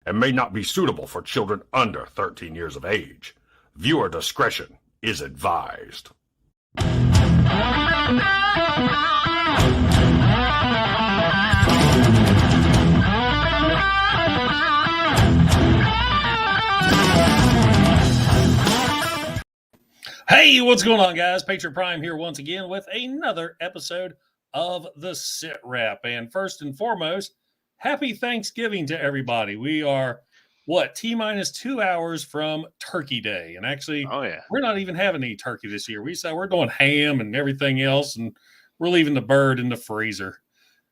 and may not be suitable for children under 13 years of age. Viewer discretion is advised. Hey, what's going on, guys? Patriot Prime here once again with another episode of the SITREP. And first and foremost, happy Thanksgiving to everybody. We are, T-minus 2 hours from Turkey Day. And actually, We're not even having any turkey this year. We said we're doing ham and everything else, and we're leaving the bird in the freezer.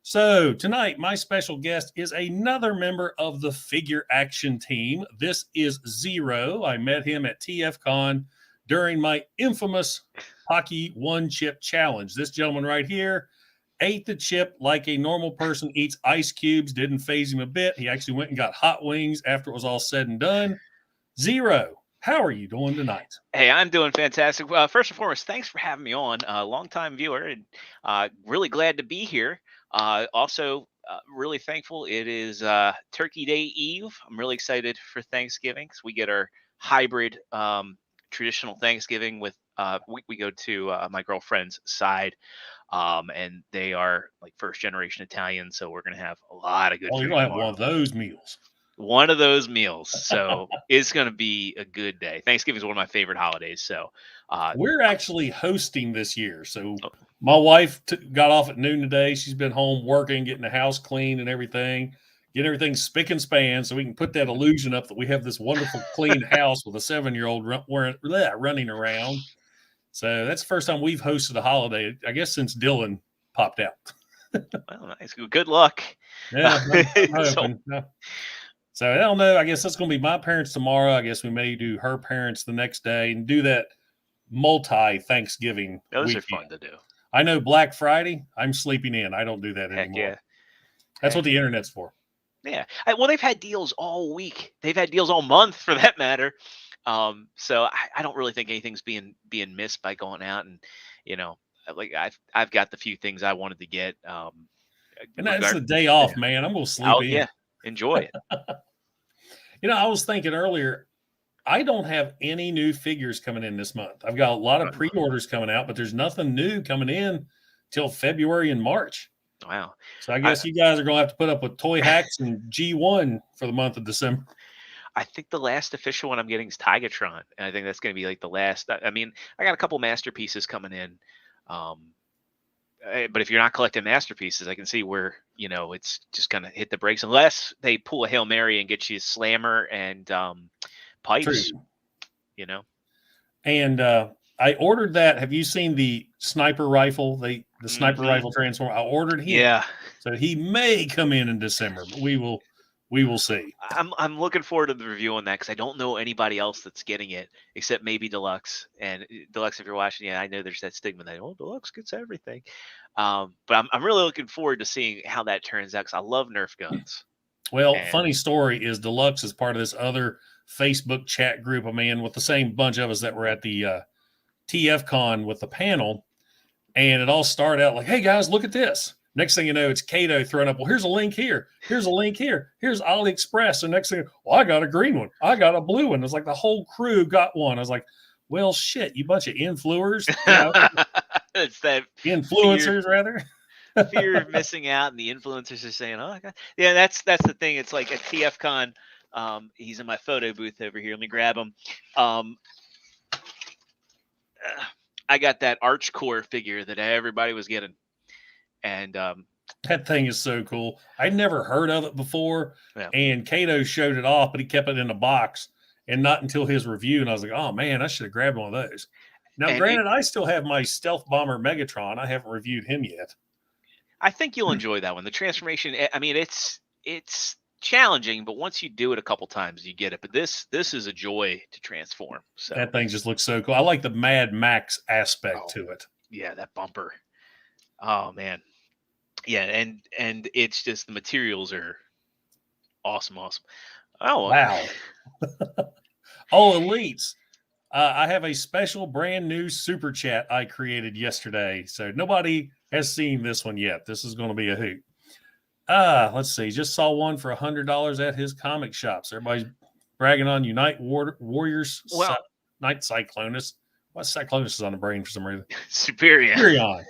So tonight, my special guest is another member of the figure action team. This is Zero. I met him at TFCON during my infamous Hockey One Chip challenge. This gentleman right here ate the chip like a normal person eats ice cubes. Didn't faze him a bit. He actually went and got hot wings after it was all said and done. Zero, how are you doing tonight? Hey, I'm doing fantastic. First and foremost, thanks for having me on. Long-time viewer, and really glad to be here. Also, really thankful. It is Turkey Day Eve. I'm really excited for Thanksgiving because we get our hybrid traditional Thanksgiving with we go to my girlfriend's side, and they are like first generation Italian, so we're gonna have a lot of good food. You're gonna have one of those meals. One of those meals. So it's gonna be a good day. Thanksgiving is one of my favorite holidays. So we're actually hosting this year. So my wife got off at noon today. She's been home working, getting the house clean and everything. Get everything spick and span so we can put that illusion up that we have this wonderful clean house with a 7-year-old running around. So that's the first time we've hosted a holiday, I guess, since Dylan popped out. Well, nice. Good luck. Yeah. So I don't know. I guess that's going to be my parents tomorrow. I guess we may do her parents the next day and do that multi-Thanksgiving Those weekend. are fun to do. I know Black Friday, I'm sleeping in. I don't do that anymore. Yeah. That's what the internet's for. Yeah. Well, they've had deals all week. They've had deals all month, for that matter. So I don't really think anything's being missed by going out, and like I've got the few things I wanted to get. And that's the day off, man. I'm gonna sleep in. Yeah, enjoy it. I was thinking earlier, I don't have any new figures coming in this month. I've got a lot of pre-orders coming out, but there's nothing new coming in till February and March. Wow. So I guess you guys are going to have to put up with Toyhax and G1 for the month of December. I think the last official one I'm getting is Tigatron, and I think that's going to be like the last. I mean, I got a couple masterpieces coming in, but if you're not collecting masterpieces, I can see where it's just going to hit the brakes unless they pull a Hail Mary and get you Slammer and pipes. True. And I ordered that. Have you seen the sniper rifle? The sniper rifle transform. I ordered him. Yeah. So he may come in December, but we will see. I'm looking forward to the review on that because I don't know anybody else that's getting it except maybe Deluxe. And Deluxe, if you're watching, I know there's that stigma that Deluxe gets everything. But I'm really looking forward to seeing how that turns out because I love Nerf guns. Well, funny story is Deluxe is part of this other Facebook chat group of men with the same bunch of us that were at the TFCon with the panel, and it all started out like, "Hey guys, look at this." Next thing you know, it's Cato throwing up, "Well, here's a link here. Here's a link here. Here's AliExpress." And next thing, "Well, I got a green one. I got a blue one." It was like the whole crew got one. I was like, "Well, shit, you bunch of influencers." It's that influencers, rather. Fear of missing out, and the influencers are saying, "Oh, yeah." That's the thing. It's like at TFCon. He's in my photo booth over here. Let me grab him. I got that Arch Core figure that everybody was getting. And that thing is so cool. I'd never heard of it before. Yeah. And Cato showed it off, but he kept it in a box and not until his review. And I was like, oh man, I should have grabbed one of those. Now, granted, I still have my Stealth Bomber Megatron. I haven't reviewed him yet. I think you'll enjoy that one. The transformation, I mean, it's challenging, but once you do it a couple times, you get it. But this is a joy to transform. So that thing just looks so cool. I like the Mad Max aspect to it. Yeah, that bumper. Oh man. Yeah, and it's just the materials are awesome. Oh wow. Oh, Elites. I have a special brand new super chat I created yesterday. So nobody has seen this one yet. This is going to be a hoot. Let's see. Just saw one for $100 at his comic shops. Everybody's bragging on Unite Warriors. Well, Night Cyclonus. What Cyclonus is on the brain for some reason? Superior. Superion.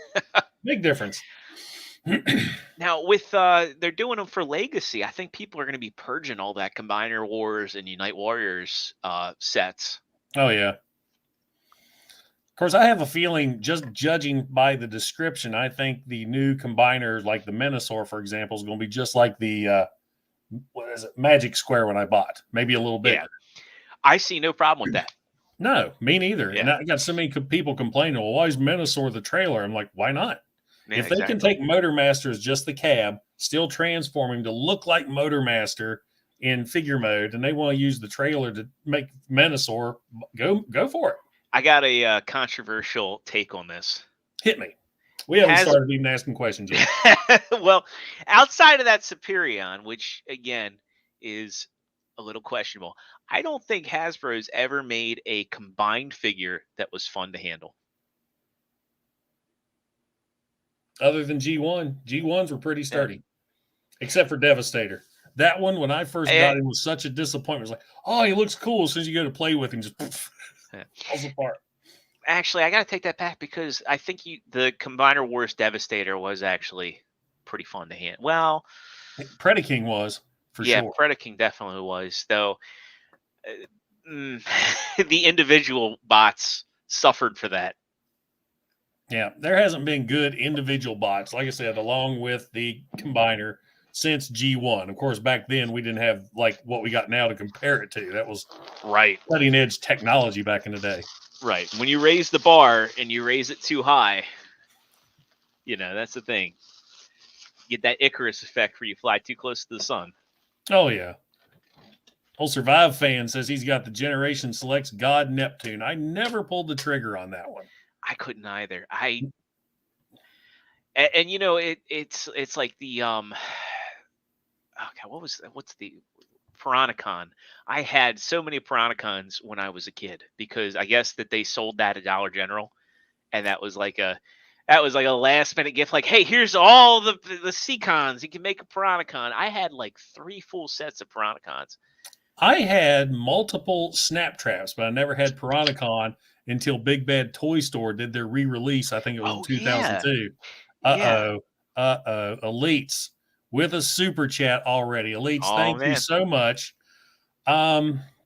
Big difference. Now, with they're doing them for Legacy, I think people are going to be purging all that Combiner Wars and Unite Warriors sets. Oh, yeah. Of course, I have a feeling, just judging by the description, I think the new combiner, like the Menasor, for example, is going to be just like the Magic Square when I bought. Maybe a little bit. Yeah. I see no problem with that. No, me neither. Yeah. And I got so many people complaining, well, why is Menasor the trailer? I'm like, why not? Yeah, if they can take Motormaster as just the cab, still transform him to look like Motormaster in figure mode, and they want to use the trailer to make Menasor, go for it. I got a controversial take on this. Hit me. We haven't started even asking questions yet. Well, outside of that Superion, which again is a little questionable, I don't think Hasbro's ever made a combined figure that was fun to handle. Other than G1. G1s were pretty sturdy, except for Devastator. That one, when I first got him, was such a disappointment. It was like, oh, he looks cool. As soon as you go to play with him, just falls apart. Actually, I got to take that back because I think the Combiner Wars Devastator was actually pretty fun to handle. Well, Predaking was, for sure. Yeah, Predaking definitely was, though. The individual bots suffered for that. Yeah, there hasn't been good individual bots, like I said, along with the combiner since G1. Of course, back then we didn't have like what we got now to compare it to. That was cutting edge technology back in the day. Right. When you raise the bar and you raise it too high, that's the thing. You get that Icarus effect where you fly too close to the sun. Oh, yeah. Old Survive fan says he's got the Generation Selects God Neptune. I never pulled the trigger on that one. I couldn't either. It's like the what's the Piranacon? I had so many Piranacons when I was a kid because I guess that they sold that at Dollar General, and that was like a last minute gift. Like, hey, here's all the Seacons. You can make a Piranacon. I had like 3 full sets of Piranacons. I had multiple Snap Traps, but I never had Piranacon until Big Bad Toy Store did their re-release. I think it was in 2002. Yeah. Elites with a super chat already. Elites, thank you so much.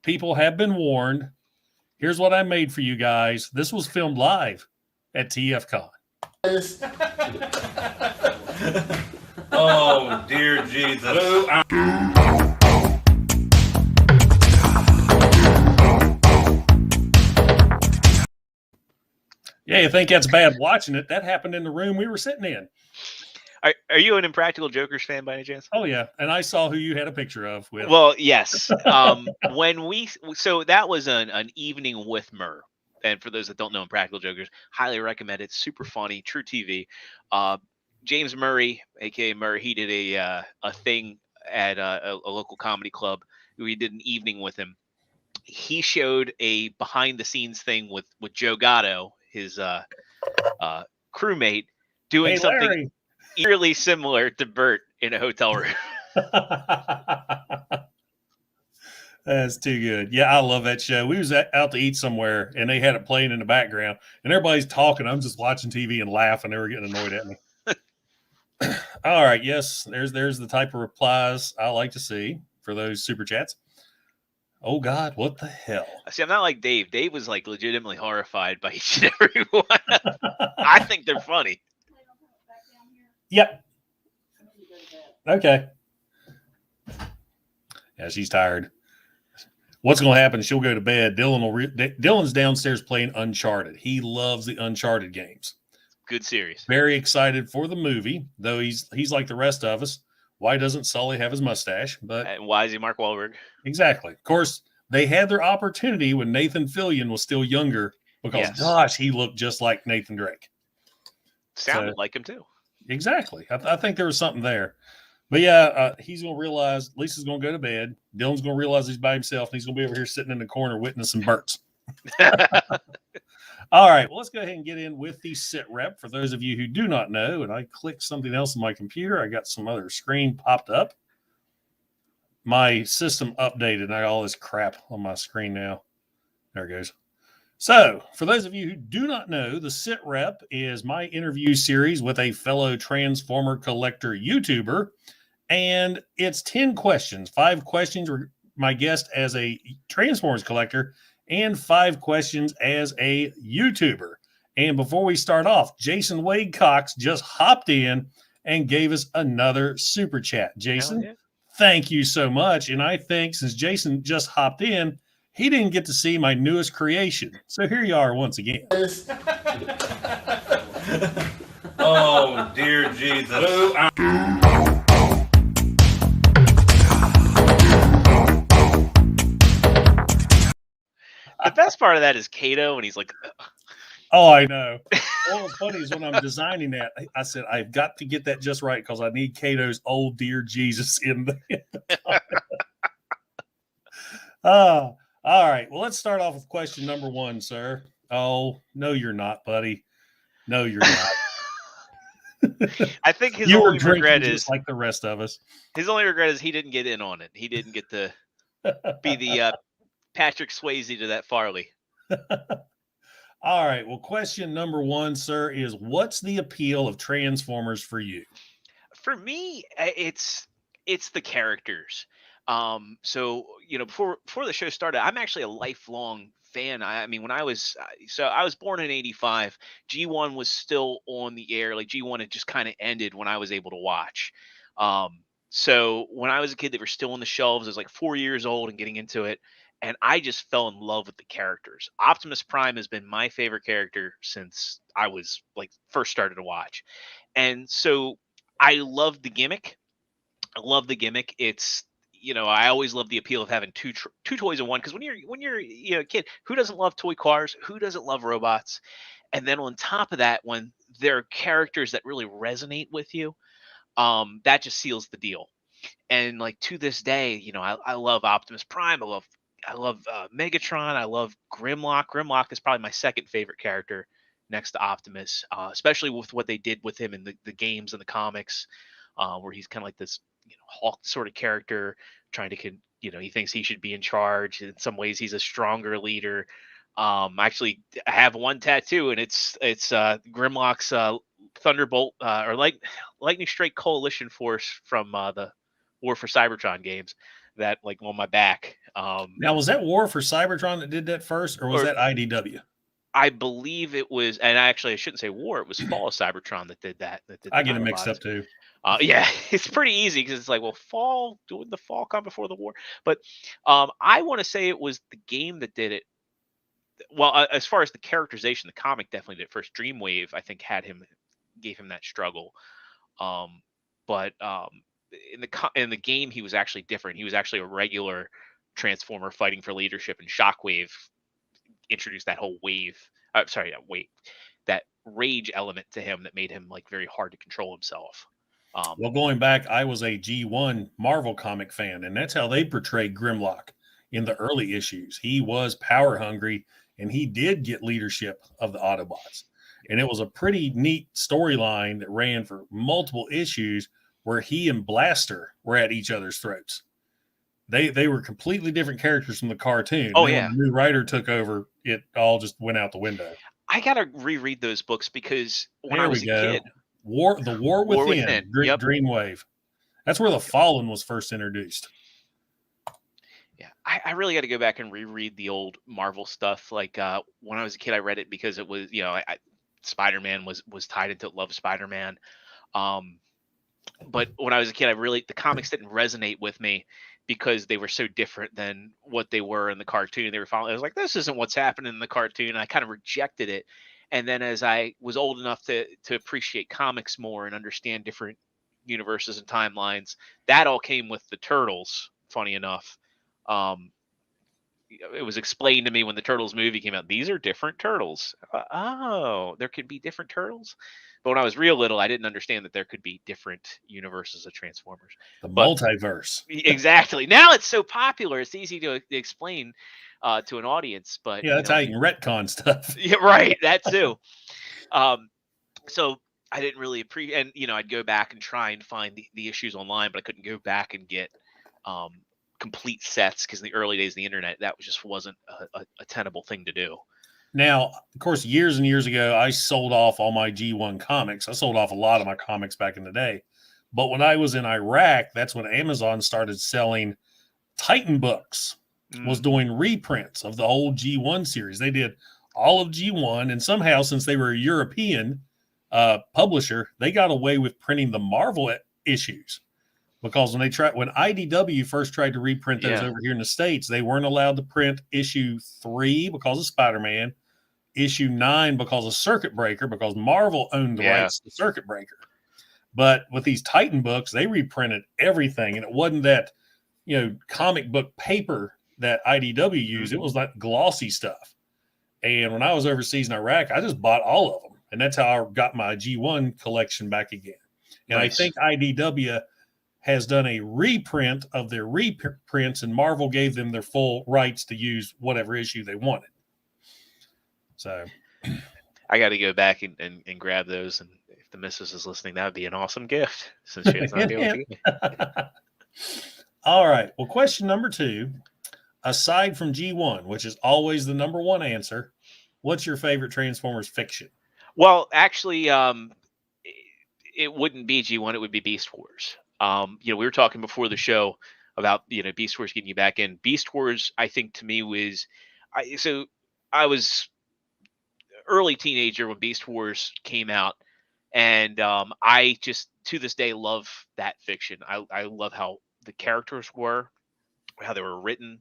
People have been warned. Here's what I made for you guys. This was filmed live at TFCON. Oh, dear Jesus. Yeah, you think that's bad watching it? That happened in the room we were sitting in. Are you an Impractical Jokers fan by any chance? Oh, yeah. And I saw who you had a picture of. Well, yes. So that was an evening with Murr. And for those that don't know Impractical Jokers, highly recommend it. Super funny, true TV. James Murray, a.k.a. Murray, he did a thing at a local comedy club. We did an evening with him. He showed a behind-the-scenes thing with Joe Gatto, his crewmate, doing something eerily similar to Bert in a hotel room. That's too good. Yeah, I love that show. We was out to eat somewhere, and they had it playing in the background, and everybody's talking. I'm just watching TV and laughing. They were getting annoyed at me. All right, yes, there's the type of replies I like to see for those super chats. Oh, God, what the hell? See, I'm not like Dave. Dave was like legitimately horrified by each and every one. I think they're funny. Yep. Okay. Yeah, she's tired. What's going to happen? She'll go to bed. Dylan's downstairs playing Uncharted. He loves the Uncharted games. Good series. Very excited for the movie, though he's like the rest of us. Why doesn't Sully have his mustache? And why is he Mark Wahlberg? Exactly. Of course, they had their opportunity when Nathan Fillion was still younger because, gosh, he looked just like Nathan Drake. Sounded like him, too. Exactly. I think there was something there. But, yeah, he's going to realize Lisa's going to go to bed. Dylan's going to realize he's by himself, and he's going to be over here sitting in the corner witnessing Burt's. All right, well, let's go ahead and get in with the SITREP. For those of you who do not know, and I clicked something else on my computer, I got some other screen popped up. My system updated, and I got all this crap on my screen now. There it goes. So, for those of you who do not know, the SITREP is my interview series with a fellow Transformer collector YouTuber, and it's 10 questions. 5 questions were my guest as a Transformers collector, and 5 questions as a YouTuber. And before we start off, Jason Wade Cox just hopped in and gave us another super chat. Jason, thank you so much. And I think since Jason just hopped in, he didn't get to see my newest creation. So here you are once again. Oh, dear Jesus. The best part of that is Kato, and he's like, oh, I know. Well, what's funny is when I'm designing that, I said, I've got to get that just right because I need Kato's old dear Jesus in the all right. Well, let's start off with question number 1, sir. Oh, no, you're not, buddy. No, you're not. I think his you only were regret just is like the rest of us. His only regret is he didn't get in on it. He didn't get to be the Patrick Swayze to that Farley. All right. Well, question number 1, sir, is what's the appeal of Transformers for you? For me, it's the characters. So before the show started, I'm actually a lifelong fan. I mean, when I was born in '85, G1 was still on the air. Like G1 had just kind of ended when I was able to watch. So when I was a kid, they were still on the shelves. I was like 4 years old and getting into it, and I just fell in love with the characters. Optimus Prime has been my favorite character since I was like first started to watch, and so I love the gimmick. It's I always love the appeal of having two toys in one, because when you're a kid, who doesn't love toy cars? Who doesn't love robots? And then on top of that, when there are characters that really resonate with you, that just seals the deal. And like to this day, I love Optimus Prime. I love Megatron. I love Grimlock. Grimlock is probably my second favorite character next to Optimus, especially with what they did with him in the games and the comics, where he's kind of like this Hulk sort of character, trying to he thinks he should be in charge. In some ways, he's a stronger leader. Actually, I have one tattoo, and it's Grimlock's Thunderbolt or Lightning Strike Coalition Force from the War for Cybertron games, that like on my back. Now, was that War for Cybertron that did that first, or was that IDW? I believe it was, and I shouldn't say War. It was Fall of Cybertron that did that. I get it mixed up too. Yeah, it's pretty easy because it's like, well, did the fall come before the war? But I want to say it was the game that did it. Well, as far as the characterization, the comic definitely did it first. Dreamwave, I think, gave him that struggle. But in the game, he was actually different. He was actually a regular Transformer fighting for leadership, and Shockwave introduced that whole that rage element to him that made him like very hard to control himself. Well, going back, I was a G1 Marvel comic fan, and that's how they portrayed Grimlock in the early issues. He was power hungry, and he did get leadership of the Autobots. And it was a pretty neat storyline that ran for multiple issues where he and Blaster were at each other's throats. They were completely different characters from the cartoon. Oh, then yeah. When the new writer took over, it all just went out the window. I got to reread those books because when I was a kid. The War Within. Yep. Dreamwave. That's where the Fallen was first introduced. Yeah, I really got to go back and reread the old Marvel stuff. Like when I was a kid, I read it because it was, Spider-Man was tied into Love of Spider-Man. But when I was a kid, the comics didn't resonate with me because they were so different than what they were in the cartoon. They were following. I was like, this isn't what's happening in the cartoon. And I kind of rejected it. And then as I was old enough to appreciate comics more and understand different universes and timelines, that all came with the Turtles, funny enough. it was explained to me when the Turtles movie came out. These are different turtles. Oh, there could be different turtles. But when I was real little, I didn't understand that there could be different universes of Transformers. The But multiverse. exactly. Now it's so popular; it's easy to explain to an audience. But Yeah, that's how you can retcon stuff. yeah, right. That too. So I didn't really appreciate, and I'd go back and try and find the issues online, but I couldn't go back and get complete sets because in the early days of the internet, that just wasn't a tenable thing to do. Now, of course, years and years ago, I sold off all my G1 comics. I sold off a lot of my comics back in the day. But when I was in Iraq, that's when Amazon started selling Titan books, was doing reprints of the old G1 series. They did all of G1, and somehow, since they were a European publisher, they got away with printing the Marvel issues. Because when IDW first tried to reprint those over here in the States, they weren't allowed to print issue 3 because of Spider-Man, issue 9 because of Circuit Breaker, because Marvel owned the rights to Circuit Breaker. But with these Titan books, they reprinted everything, and it wasn't that comic book paper that IDW used. It was like glossy stuff. And when I was overseas in Iraq, I just bought all of them, and that's how I got my G1 collection back again. And nice. I think IDW has done a reprint of their reprints, and Marvel gave them their full rights to use whatever issue they wanted. So I got to go back and grab those. And if the missus is listening, that would be an awesome gift since she has not able to get All right. Well, question number 2, aside from G1, which is always the number 1 answer, what's your favorite Transformers fiction? Well, actually, it wouldn't be G1. It would be Beast Wars. We were talking before the show about, Beast Wars getting you back in. Beast Wars, I think to me was, I was early teenager when Beast Wars came out. And I just, to this day, love that fiction. I love how the characters were, how they were written,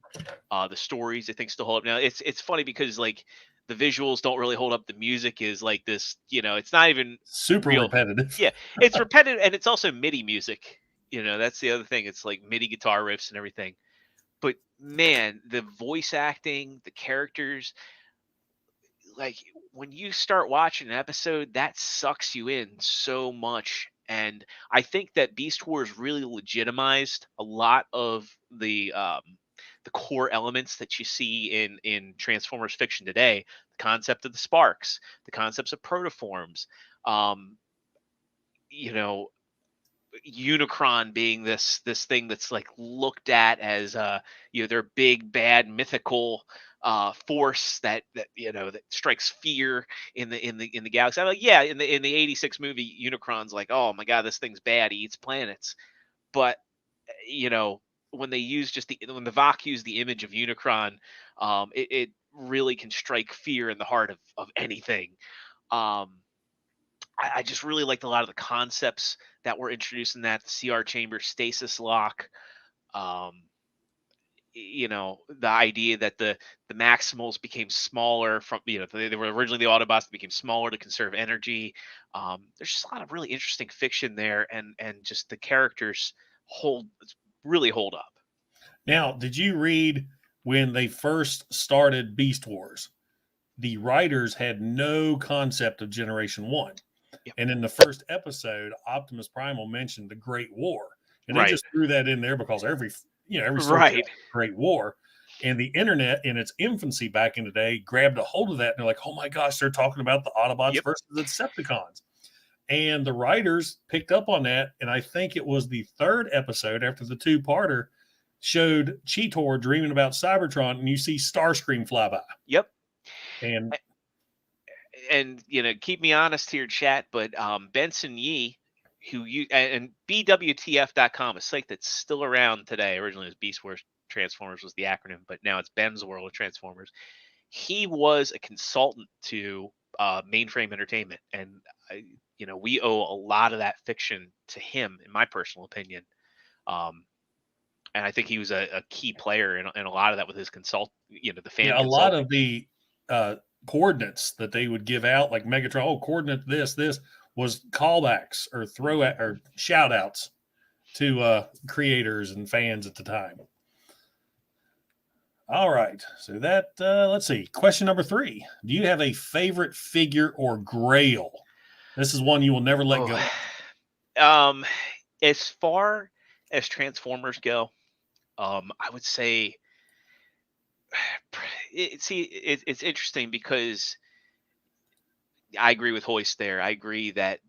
the stories, I think still hold up. Now, it's funny because, like, the visuals don't really hold up. The music is like this, it's not even super repetitive. Yeah, it's repetitive, and it's also MIDI music. That's the other thing. It's like MIDI guitar riffs and everything. But man, the voice acting, the characters, like when you start watching an episode, that sucks you in so much. And I think that Beast Wars really legitimized a lot of the core elements that you see in Transformers fiction today. The concept of the sparks, the concepts of protoforms, Unicron being this thing that's like looked at as their big bad mythical force that strikes fear in the galaxy. I'm like, yeah, in the 86 movie, Unicron's like, oh my god, this thing's bad, he eats planets. But when they use when the Vok use the image of Unicron, it really can strike fear in the heart of anything. I just really liked a lot of the concepts that were introduced in that, the CR chamber, stasis lock, the idea that the Maximals became smaller from, they were originally the Autobots that became smaller to conserve energy. There's just a lot of really interesting fiction there, and just the characters really hold up. Now, did you read when they first started Beast Wars? The writers had no concept of Generation 1. Yep. And in the first episode, Optimus Primal mentioned the Great War. And they just threw that in there because every story Great War. And the internet in its infancy back in the day grabbed a hold of that. And they're like, oh my gosh, they're talking about the Autobots versus the Decepticons. And the writers picked up on that. And I think it was the 3rd episode after the 2-parter showed Cheetor dreaming about Cybertron, and you see Starscream fly by. Yep. And keep me honest here, chat, but Benson Yee, and BWTF.com, a site that's still around today. Originally it was Beast Wars Transformers was the acronym, but now it's Ben's World of Transformers. He was a consultant to Mainframe Entertainment, and we owe a lot of that fiction to him, in my personal opinion. And I think he was a key player in a lot of that with his the fan. Yeah, a lot of the coordinates that they would give out, like Megatron, coordinate this was callbacks or shout outs to creators and fans at the time. All right. So that, let's see. Question number 3. Do you have a favorite figure or grail? This is one you will never let go. As far as Transformers go, I would say it's interesting because I agree with Hoist there. I agree that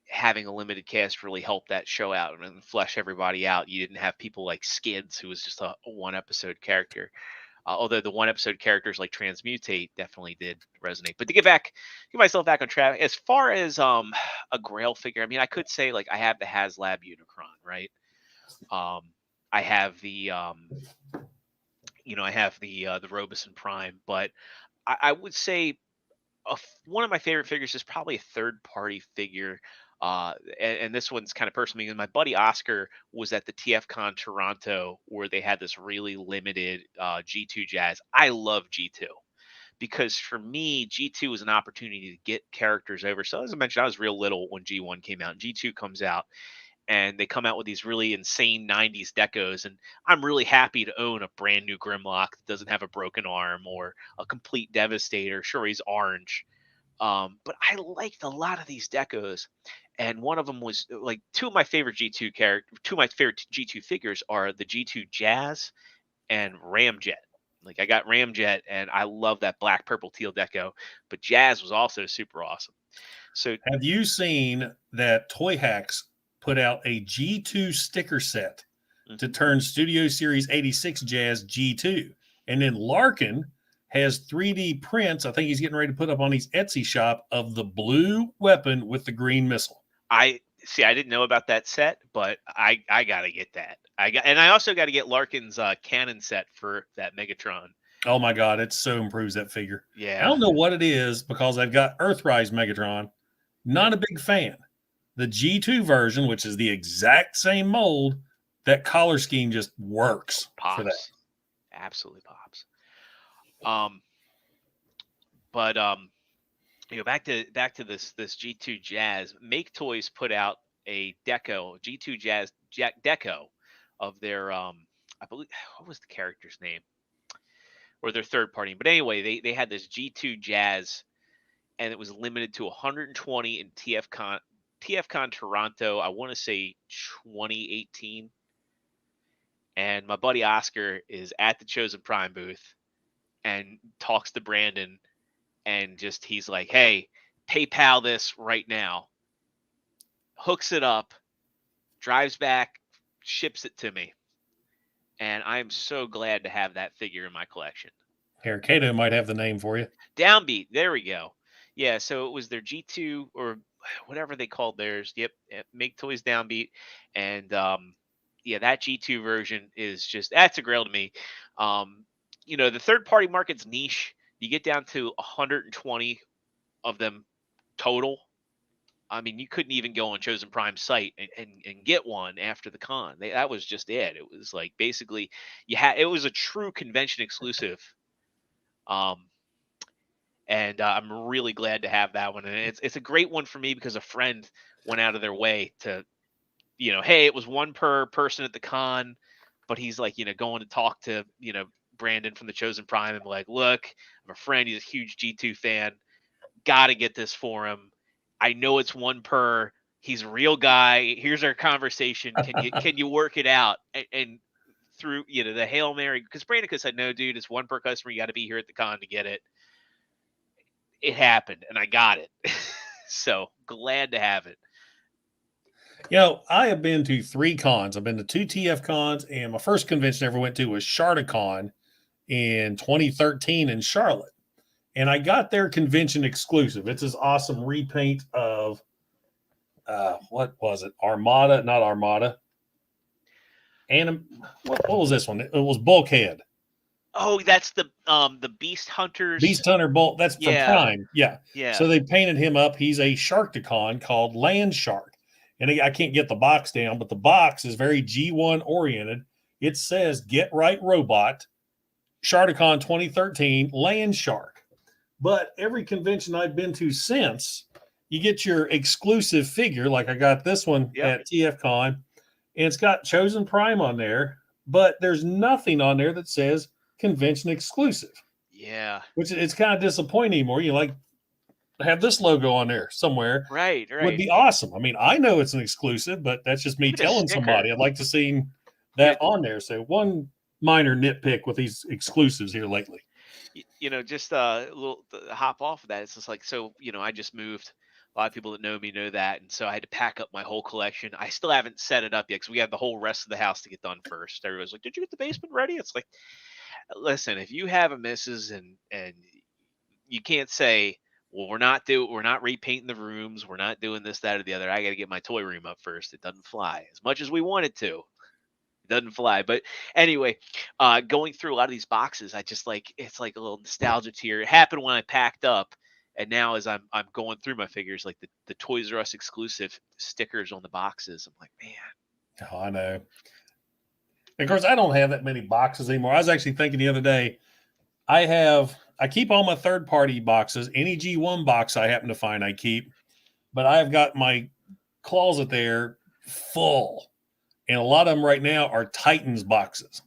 having a limited cast really helped that show out and flesh everybody out. You didn't have people like Skids, who was just a one episode character. Although the one episode characters like Transmutate definitely did resonate. But to get myself back on track, as far as a Grail figure, I mean, I could say like I have the HasLab Unicron, right? I have the the Robeson Prime, but I would say one of my favorite figures is probably a third party figure. And this one's kind of personal because my buddy Oscar was at the TFCON Toronto where they had this really limited G2 Jazz. I love G2 because for me, G2 was an opportunity to get characters over. So as I mentioned, I was real little when G1 came out. And G2 comes out and they come out with these really insane 90s decos. And I'm really happy to own a brand new Grimlock that doesn't have a broken arm or a complete Devastator. Sure, he's orange. But I liked a lot of these decos. And one of them was like two of my favorite G2 figures are the G2 Jazz and Ramjet. Like I got Ramjet and I love that black, purple, teal deco, but Jazz was also super awesome. So have you seen that Toyhax put out a G2 sticker set to turn Studio Series 86 Jazz G2? And then Larkin has 3D prints. I think he's getting ready to put up on his Etsy shop of the blue weapon with the green missile. I didn't know about that set, but I gotta get that. I also got to get Larkin's cannon set for that Megatron. Oh my God, it so improves that figure. Yeah, I don't know what it is because I've got Earthrise Megatron. Not a big fan. The G2 version, which is the exact same mold, that collar scheme just works for that. Absolutely pops. Back to this G2 Jazz. Make Toys put out a G2 Jazz deco of their I believe, what was the character's name? Or their third party. But anyway, they had this G2 Jazz and it was limited to 120 in TFCON Toronto, I want to say 2018. And my buddy Oscar is at the Chosen Prime booth and talks to Brandon and he's like, hey, PayPal this right now. Hooks it up, drives back, ships it to me. And I am so glad to have that figure in my collection. Here, Kato might have the name for you. Downbeat. There we go. Yeah, so it was their G2 or whatever they called theirs. Yep, Make Toys Downbeat. And that G2 version is that's a grail to me. The third party market's niche. You get down to 120 of them total. I mean, you couldn't even go on Chosen Prime's site and get one after the con. That was just it. It was like basically it was a true convention exclusive. And I'm really glad to have that one. And it's a great one for me because a friend went out of their way to, hey, it was one per person at the con, but he's like, going to talk to, Brandon from the Chosen Prime and be like, look, I'm a friend. He's a huge G2 fan. Got to get this for him. I know it's one per. He's a real guy. Here's our conversation. Can you work it out? And through the Hail Mary, because Brandon could have said, no, dude, it's one per customer. You got to be here at the con to get it. It happened, and I got it. So glad to have it. I have been to 3 cons. I've been to 2 TF cons, and my first convention I ever went to was ShardaCon in 2013 in Charlotte. And I got their convention exclusive. It's this awesome repaint of, what was it? Armada, not Armada. And what was this one? It was Bulkhead. Oh, that's the Beast Hunters. Beast Hunter Bolt. That's from Prime. Yeah. Yeah. So they painted him up. He's a Sharkticon called Land Shark. And I can't get the box down, but the box is very G1 oriented. It says Get Right Robot, Sharkticon 2013, Land Shark. But every convention I've been to since, you get your exclusive figure. Like I got this one at TFCon, and it's got Chosen Prime on there, but there's nothing on there that says convention exclusive. Yeah. Which it's kind of disappointing anymore. You like have this logo on there somewhere. Right. Would be awesome. I mean, I know it's an exclusive, but that's just me Even a telling sticker. somebody. I'd like to see that on there. So one minor nitpick with these exclusives here lately. Just a little hop off of that. It's just like, so, I just moved. A lot of people that know me know that. And so I had to pack up my whole collection. I still haven't set it up yet because we have the whole rest of the house to get done first. Everybody's like, did you get the basement ready? It's like, listen, if you have a missus and you can't say, well, we're not repainting the rooms. We're not doing this, that, or the other. I got to get my toy room up first. It doesn't fly as much as we want it to. It doesn't fly. But anyway, going through a lot of these boxes, I just it's like a little nostalgia tear. It happened when I packed up. And now as I'm going through my figures, like the Toys R Us exclusive stickers on the boxes, I'm like, man. Oh, I know. And of course, I don't have that many boxes anymore. I was actually thinking the other day, I keep all my third-party boxes. Any G1 box I happen to find, I keep. But I've got my closet there full. And a lot of them right now are Titans boxes.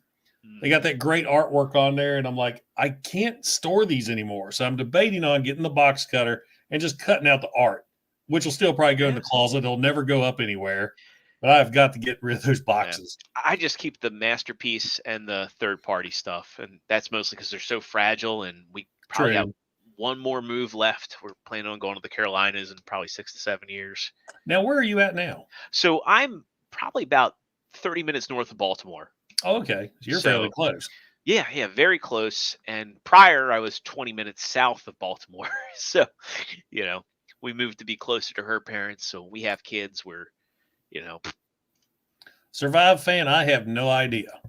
They got that great artwork on there. And I'm like, I can't store these anymore. So I'm debating on getting the box cutter and just cutting out the art, which will still probably go in the closet. It'll never go up anywhere. But I've got to get rid of those boxes. Yeah. I just keep the masterpiece and the third-party stuff. And that's mostly because they're so fragile. And we probably have one more move left. We're planning on going to the Carolinas in probably 6 to 7 years. Now, where are you at now? So I'm probably about 30 minutes north of Baltimore. Oh, okay. So you're fairly close. Yeah, very close. And prior, I was 20 minutes south of Baltimore. So, we moved to be closer to her parents. So we have kids. We're, Survive fan, I have no idea.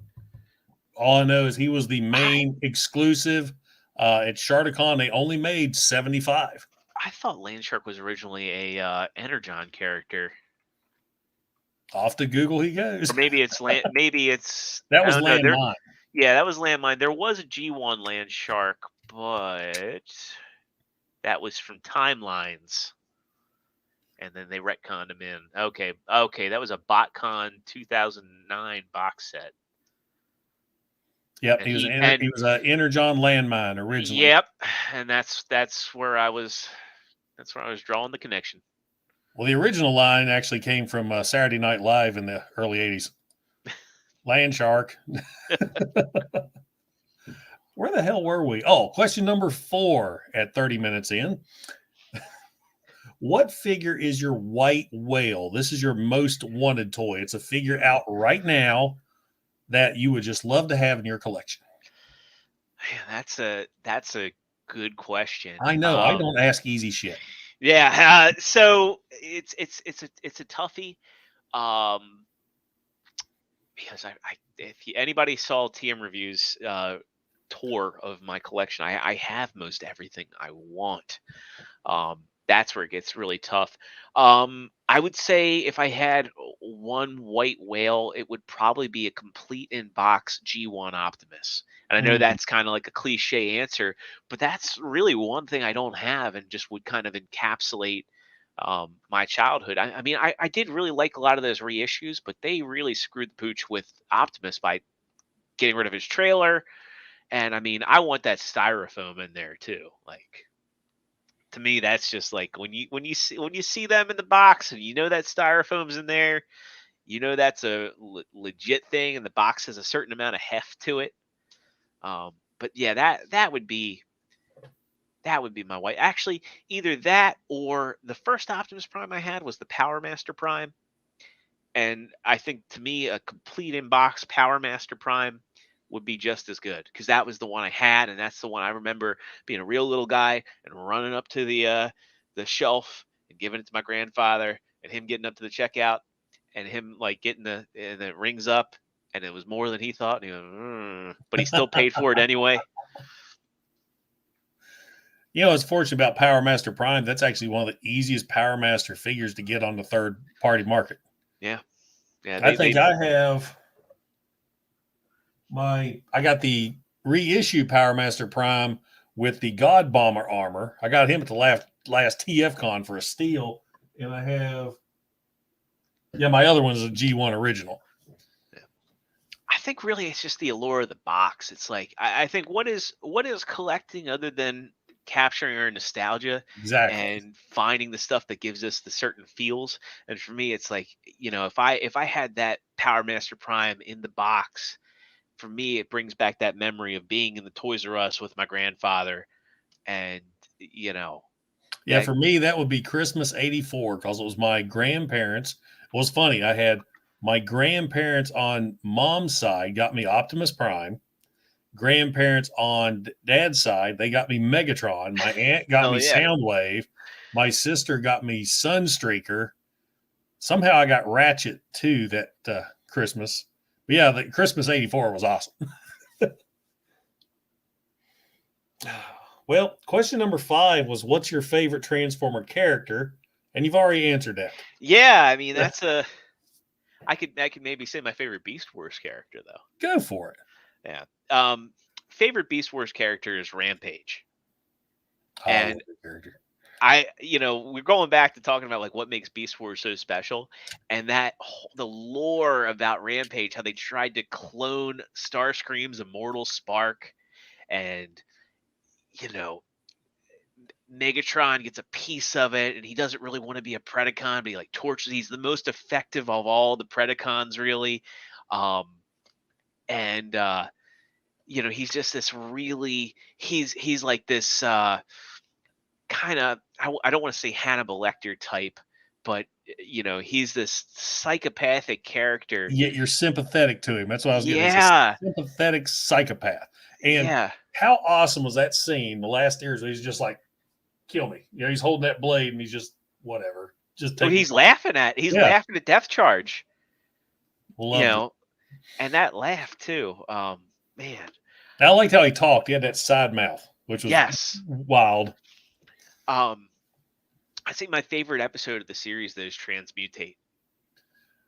All I know is he was the main exclusive. At Sharticon, they only made 75. I thought Landshark was originally a Energon character. Off to Google he goes. Or maybe it's that was Landmine. Yeah, that was Landmine. There was a G1 Landshark, but that was from Timelines. And then they retconned him in. Okay, that was a BotCon 2009 box set. Yep, he was an Energon Landmine originally. Yep, and that's where I was. That's where I was drawing the connection. Well, the original line actually came from Saturday Night Live in the early 80s. Landshark. Where the hell were we? Oh, question number 4 at 30 minutes in. What figure is your white whale? This is your most wanted toy. It's a figure out right now that you would just love to have in your collection. Man, that's a good question. I know. I don't ask easy shit. Yeah, so it's a toughie, because if anybody saw TM Reviews tour of my collection, I have most everything I want. That's where it gets really tough. I would say if I had one white whale, it would probably be a complete in-box G1 Optimus. And I know that's kind of like a cliche answer, but that's really one thing I don't have and just would kind of encapsulate my childhood. I mean, I did really like a lot of those reissues, but they really screwed the pooch with Optimus by getting rid of his trailer. And I mean, I want that styrofoam in there too. Like, to me, that's just like when you see them in the box and that styrofoam's in there, that's a legit thing, and the box has a certain amount of heft to it. But yeah, that would be my white. Actually, either that or the first Optimus Prime I had was the Power Master Prime, and I think to me a complete in-box Power Master Prime would be just as good, because that was the one I had, and that's the one I remember being a real little guy and running up to the shelf and giving it to my grandfather, and him getting up to the checkout and him like getting the rings up, and it was more than he thought, and he went, but he still paid for it anyway. It's fortunate about Power Master Prime. That's actually one of the easiest Power Master figures to get on the third-party market. Yeah. I got the reissue Power Master Prime with the God Bomber armor. I got him at the last TFCON for a steal, and I have my other one is a G1 original. I think really it's just the allure of the box. It's like I think what is collecting other than capturing our nostalgia Exactly. and finding the stuff that gives us the certain feels. And for me, it's like, if I had that Power Master Prime in the box, for me, it brings back that memory of being in the Toys R Us with my grandfather, and Yeah, that. for me, that would be Christmas '84 because it was my grandparents. It was funny. I had my grandparents on mom's side got me Optimus Prime. Grandparents on dad's side, they got me Megatron. My aunt got Oh me yeah. Soundwave. My sister got me Sunstreaker. Somehow I got Ratchet too that Christmas. But yeah, the Christmas '84 was awesome. Well, question number 5 was, what's your favorite Transformer character? And you've already answered that. Yeah, I mean that's I could maybe say my favorite Beast Wars character though. Go for it. Yeah. Favorite Beast Wars character is Rampage. I love And the character. we're going back to talking about like what makes Beast Wars so special, and the lore about Rampage, how they tried to clone Starscream's immortal spark, and you know Megatron gets a piece of it, and he doesn't really want to be a Predacon, but he like tortures. He's the most effective of all the Predacons, really, and he's just this really he's like this kind of I don't want to say Hannibal Lecter type, but he's this psychopathic character. Yet you're sympathetic to him. That's what I was getting. He's a Yeah, sympathetic psychopath. And yeah. how awesome was that scene? The last years, he's just like, kill me. He's holding that blade and he's just whatever. Just Well, take. he's laughing at Death Charge. Loved it. And that laugh too. Man. I liked how he talked. He had that side mouth, which was wild. I think my favorite episode of the series though is Transmutate.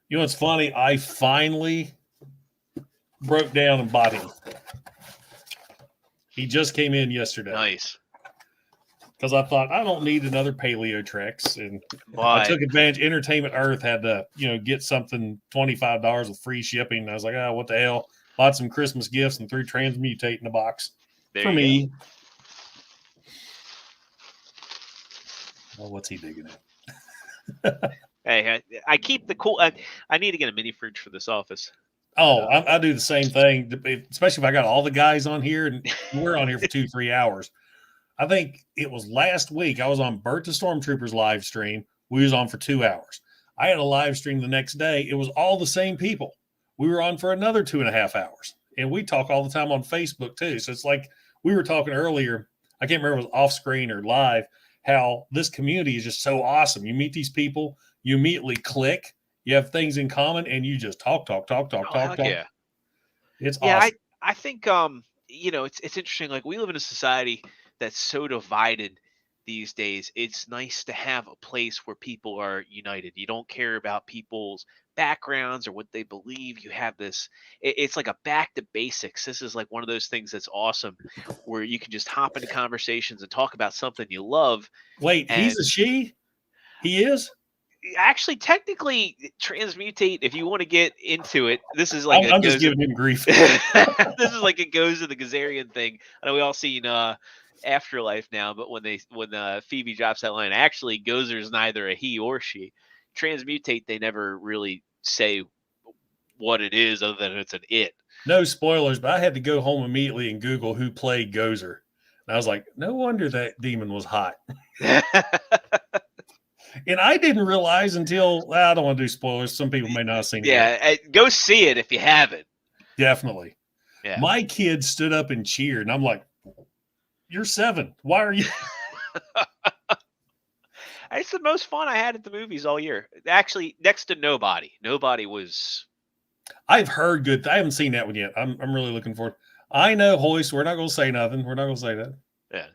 You know what's funny? I finally broke down and bought him. He just came in yesterday. Nice. Because I thought I don't need another Paleo Trex, and Why? I took advantage. Entertainment Earth had to, get something $25 with free shipping. And I was like, what the hell? Bought some Christmas gifts and threw Transmutate in the box for me. Well, what's he digging at? Hey, I keep the cool. I need to get a mini fridge for this office. Oh, I do the same thing, especially if I got all the guys on here, and we're on here for 2-3 hours. I think it was last week. I was on Bert the Stormtrooper's live stream. We was on for 2 hours. I had a live stream the next day. It was all the same people. We were on for another 2.5 hours, and we talk all the time on Facebook too. So it's like we were talking earlier. I can't remember if it was off screen or live. How this community is just so awesome. You meet these people, you immediately click. You have things in common, and you just talk. Yeah, it's awesome. I think it's interesting. Like we live in a society that's so divided these days. It's nice to have a place where people are united. You don't care about people's backgrounds or what they believe. You have this. It's like a back to basics. This is like one of those things that's awesome, where you can just hop into conversations and talk about something you love. Wait, he's a she? He is? Actually, technically, Transmutate, if you want to get into it, this is like I'm just giving him grief. This is like it goes to the Gazarian thing. I know we all seen Afterlife now, but when Phoebe drops that line, actually Gozer's neither a he or she. Transmutate, they never really say what it is other than it's an it. No spoilers, but I had to go home immediately and Google who played Gozer. And I was like, no wonder that demon was hot. And I didn't realize until, I don't want to do spoilers. Some people may not have seen it. Yeah, go see it if you haven't. Definitely. Yeah. My kids stood up and cheered, and I'm like, you're 7. Why are you? It's the most fun I had at the movies all year. Actually, next to Nobody. Nobody was... I've heard good. I haven't seen that one yet. I'm really looking forward. I know, Hoist, we're not going to say nothing. We're not going to say that. Yeah.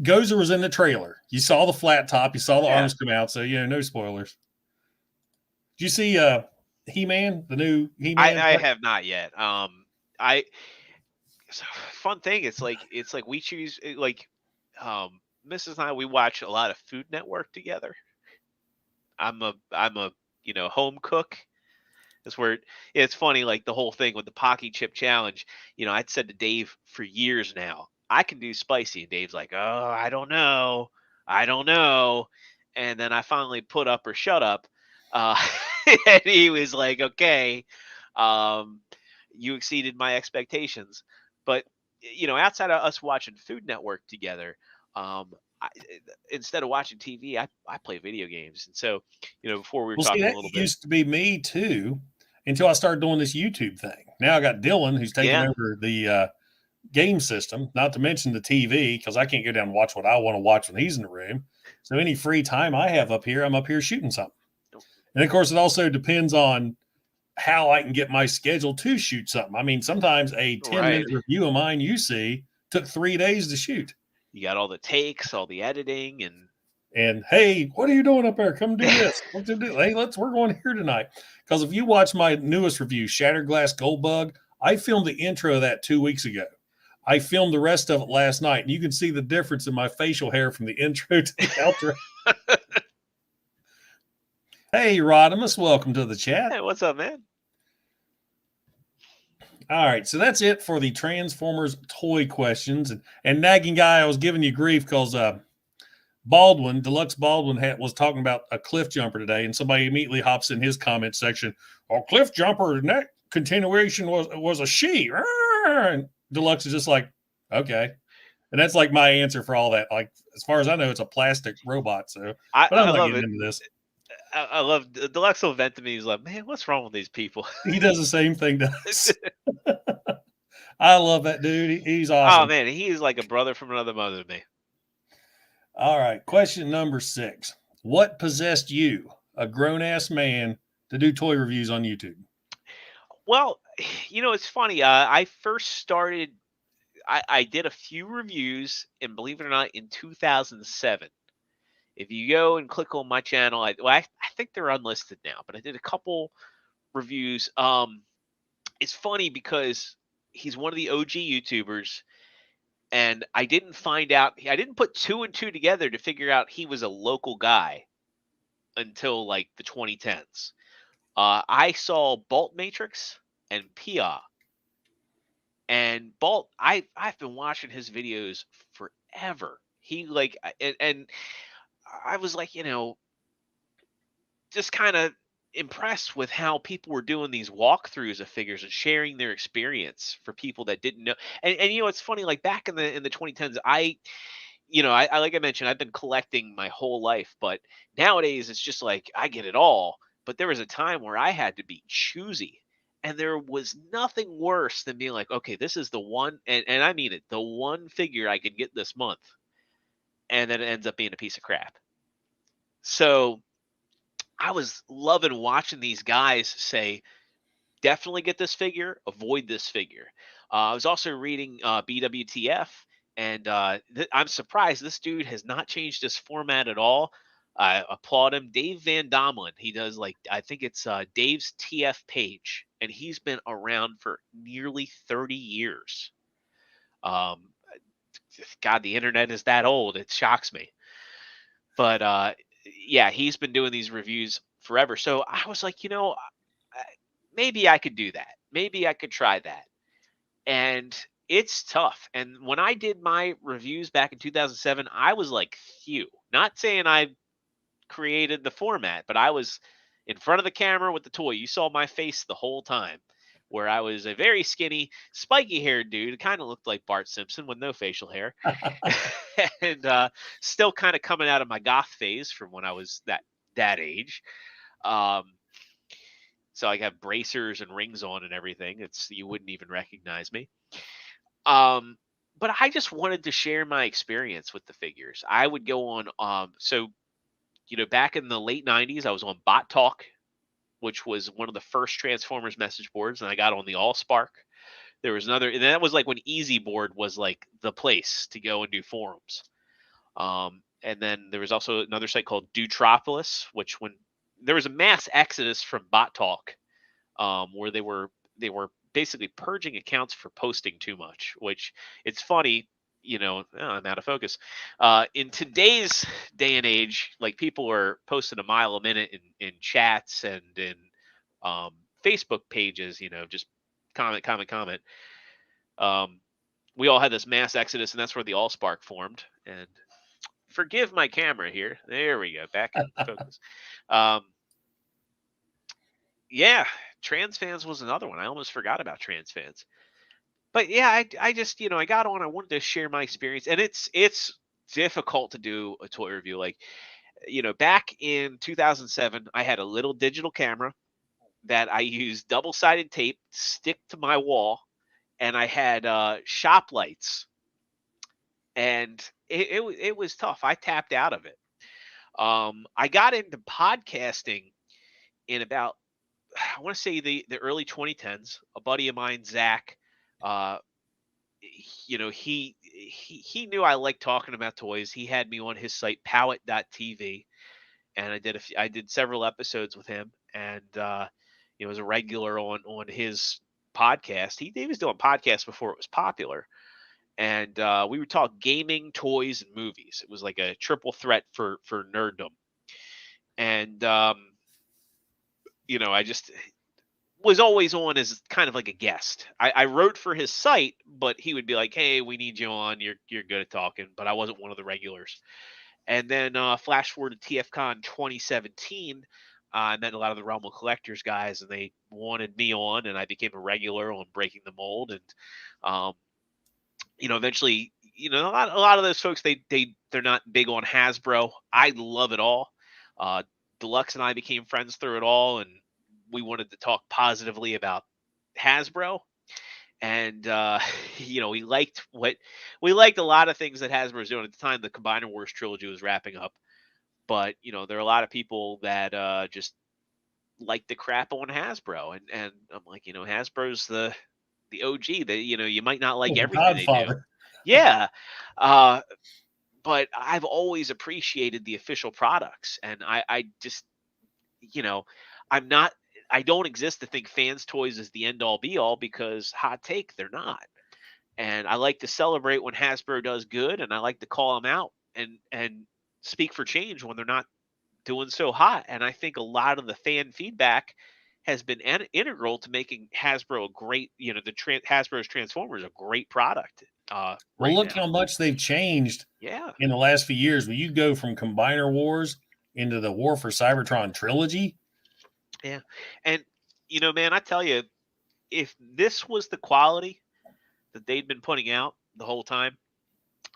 Gozer was in the trailer. You saw the flat top. You saw the arms come out. So, no spoilers. Did you see He-Man, the new He-Man? I have not yet. Fun thing. It's like we choose, like, Mrs. and I, we watch a lot of Food Network together. I'm a home cook. That's where it's funny, like the whole thing with the Pocky Chip Challenge. I'd said to Dave for years now, I can do spicy. And Dave's like, oh, I don't know. I don't know. And then I finally put up or shut up. Uh, and he was like, okay, um, you exceeded my expectations. But, outside of us watching Food Network together, I, instead of watching TV, I play video games. And so, before we were Well, see, talking a that little bit. used to be me too, until I started doing this YouTube thing. Now I got Dylan who's taking Yeah. over the game system, not to mention the TV, because I can't go down and watch what I want to watch when he's in the room. So any free time I have up here, I'm up here shooting something. And of course, it also depends on how I can get my schedule to shoot something. I mean, sometimes a 10-minute review of mine you see took 3 days to shoot. You got all the takes, all the editing, and hey, what are you doing up there? Come do this. What to do? Hey, we're going here tonight. Because if you watch my newest review, Shattered Glass Gold Bug, I filmed the intro of that 2 weeks ago. I filmed the rest of it last night, and you can see the difference in my facial hair from the intro to the outro. Hey, Rodimus, welcome to the chat. Hey, what's up, man? All right, so that's it for the Transformers toy questions. And nagging guy, I was giving you grief because Deluxe Baldwin was talking about a cliff jumper today, and somebody immediately hops in his comment section. Oh, cliff jumper, that continuation was a she. And Deluxe is just like, okay. And that's like my answer for all that. Like, as far as I know, it's a plastic robot. So, but I'm not getting into this. I love Deluxe will vent to me. He's like, man, what's wrong with these people? He does the same thing to us. I love that dude. He's awesome. Oh, man, he's like a brother from another mother to me. All right, question number 6. What possessed you, a grown-ass man, to do toy reviews on YouTube? Well, it's funny. I first started, I did a few reviews, and believe it or not, in 2007. If you go and click on my channel, I think they're unlisted now, but I did a couple reviews. It's funny because he's one of the OG YouTubers, and I didn't put 2 and 2 together to figure out he was a local guy until like the 2010s. I saw Bolt Matrix and Pia. And Bolt, I've been watching his videos forever. He like, and I was like, just kind of impressed with how people were doing these walkthroughs of figures and sharing their experience for people that didn't know. And it's funny, like back in the 2010s, I like I mentioned, I've been collecting my whole life, but nowadays it's just like I get it all. But there was a time where I had to be choosy, and there was nothing worse than being like, okay, this is the one, and I mean it, the one figure I can get this month, and then it ends up being a piece of crap. So I was loving watching these guys say, definitely get this figure, avoid this figure. I was also reading BWTF, and I'm surprised this dude has not changed his format at all. I applaud him. Dave Van Domlin, he does I think it's Dave's TF page, and he's been around for nearly 30 years. God, the internet is that old. It shocks me. But yeah, he's been doing these reviews forever. So I was like, maybe I could do that. Maybe I could try that. And it's tough. And when I did my reviews back in 2007, I was like, phew. Not saying I created the format, but I was in front of the camera with the toy. You saw my face the whole time, where I was a very skinny, spiky-haired dude. It kind of looked like Bart Simpson with no facial hair. And still kind of coming out of my goth phase from when I was that age. So I have bracers and rings on and everything. You wouldn't even recognize me. But I just wanted to share my experience with the figures. I would go on, back in the late 90s, I was on Bot Talk, which was one of the first Transformers message boards, and I got on the AllSpark. There was another, and that was like when Easy Board was like the place to go and do forums. And then there was also another site called Dutropolis, which when there was a mass exodus from Bot Talk, where they were basically purging accounts for posting too much, which it's funny, I'm out of focus. In today's day and age, like people are posting a mile a minute in chats and in Facebook pages, just comment. We all had this mass exodus, and that's where the Allspark formed. And forgive my camera here. There we go. Back in focus. Yeah, Trans Fans was another one. I almost forgot about Trans Fans. But yeah, I just, I got on. I wanted to share my experience, and it's difficult to do a toy review. Like, back in 2007, I had a little digital camera that I used double-sided tape to stick to my wall, and I had shop lights, and it was tough. I tapped out of it. I got into podcasting in about, I want to say the early 2010s. A buddy of mine, Zach, he knew I liked talking about toys. He had me on his site, Powit.tv, and I did several episodes with him, and was a regular on his podcast. He was doing podcasts before it was popular, and we would talk gaming, toys, and movies. It was like a triple threat for nerddom, and I just was always on as kind of like a guest. I wrote for his site, but he would be like, "Hey, we need you on. You're good at talking," but I wasn't one of the regulars. And then flash forward to TFCON 2017, I met a lot of the Realm of Collectors guys, and they wanted me on, and I became a regular on Breaking the Mold. And eventually, a lot of those folks, they're not big on Hasbro. I love it all. Deluxe and I became friends through it all, and we wanted to talk positively about Hasbro. And we liked a lot of things that Hasbro was doing at the time. The Combiner Wars trilogy was wrapping up, but there are a lot of people that just like the crap on Hasbro, and I'm like, Hasbro's the OG. That you might not like everything they do. Yeah, but I've always appreciated the official products, and I just I don't exist to think Fans Toys is the end all be all, because hot take, they're not. And I like to celebrate when Hasbro does good, and I like to call them out and speak for change when they're not doing so hot. And I think a lot of the fan feedback has been integral to making Hasbro a great, Hasbro's Transformers a great product. Look how much they've changed. Yeah. In the last few years, when you go from Combiner Wars into the War for Cybertron trilogy. Yeah. And, man, I tell you, if this was the quality that they'd been putting out the whole time,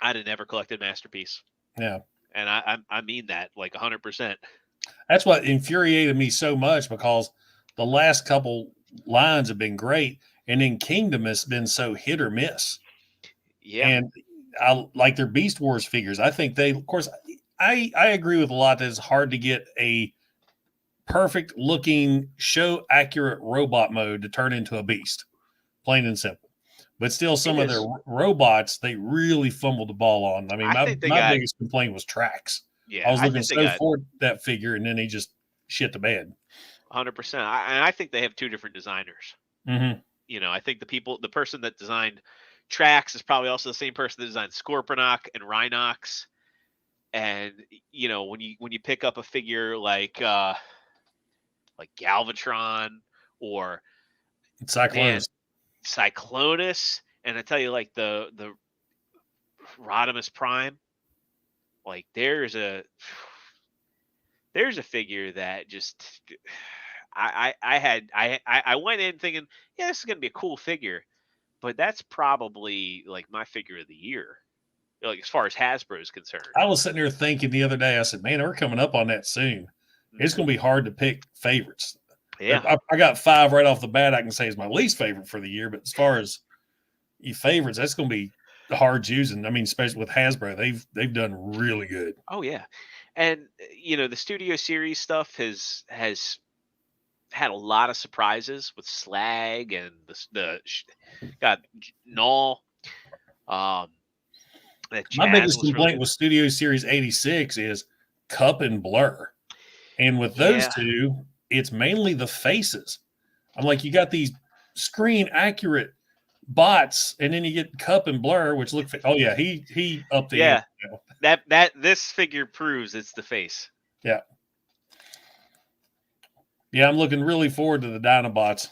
I'd have never collected Masterpiece. Yeah. And I mean that like 100%. That's what infuriated me so much, because the last couple lines have been great, and then Kingdom has been so hit or miss. Yeah. And I like their Beast Wars figures. I think of course, I agree with a lot that it's hard to get a perfect looking, show accurate robot mode to turn into a beast, plain and simple. But still, some of their robots, they really fumbled the ball on. I mean, my biggest complaint was tracks. Yeah, I was looking for that figure, and then he just shit the bed. 100%. And I think they have two different designers. Mm-hmm. I think the person that designed Trax is probably also the same person that designed Scorponok and Rhinox. And when you pick up a figure like Galvatron or Cyclonus, and I tell you, like the Rodimus Prime, like there's a figure that just I went in thinking, yeah, this is gonna be a cool figure, but that's probably like my figure of the year, like as far as Hasbro is concerned. I was sitting there thinking the other day, I said, man, we're coming up on that soon. It's going to be hard to pick favorites. Yeah, I got 5 right off the bat I can say is my least favorite for the year, but as far as favorites, that's going to be hard choosing. I mean, especially with Hasbro, they've done really good. Oh yeah, and the Studio Series stuff has had a lot of surprises with Slag and the got Null. My biggest complaint with Studio Series 86 is Cup and Blur. And with those two, it's mainly the faces. I'm like, you got these screen accurate bots, and then you get Cup and Blur, which look. Oh yeah, he up the end. That this figure proves it's the face. Yeah. Yeah, I'm looking really forward to the Dinobots.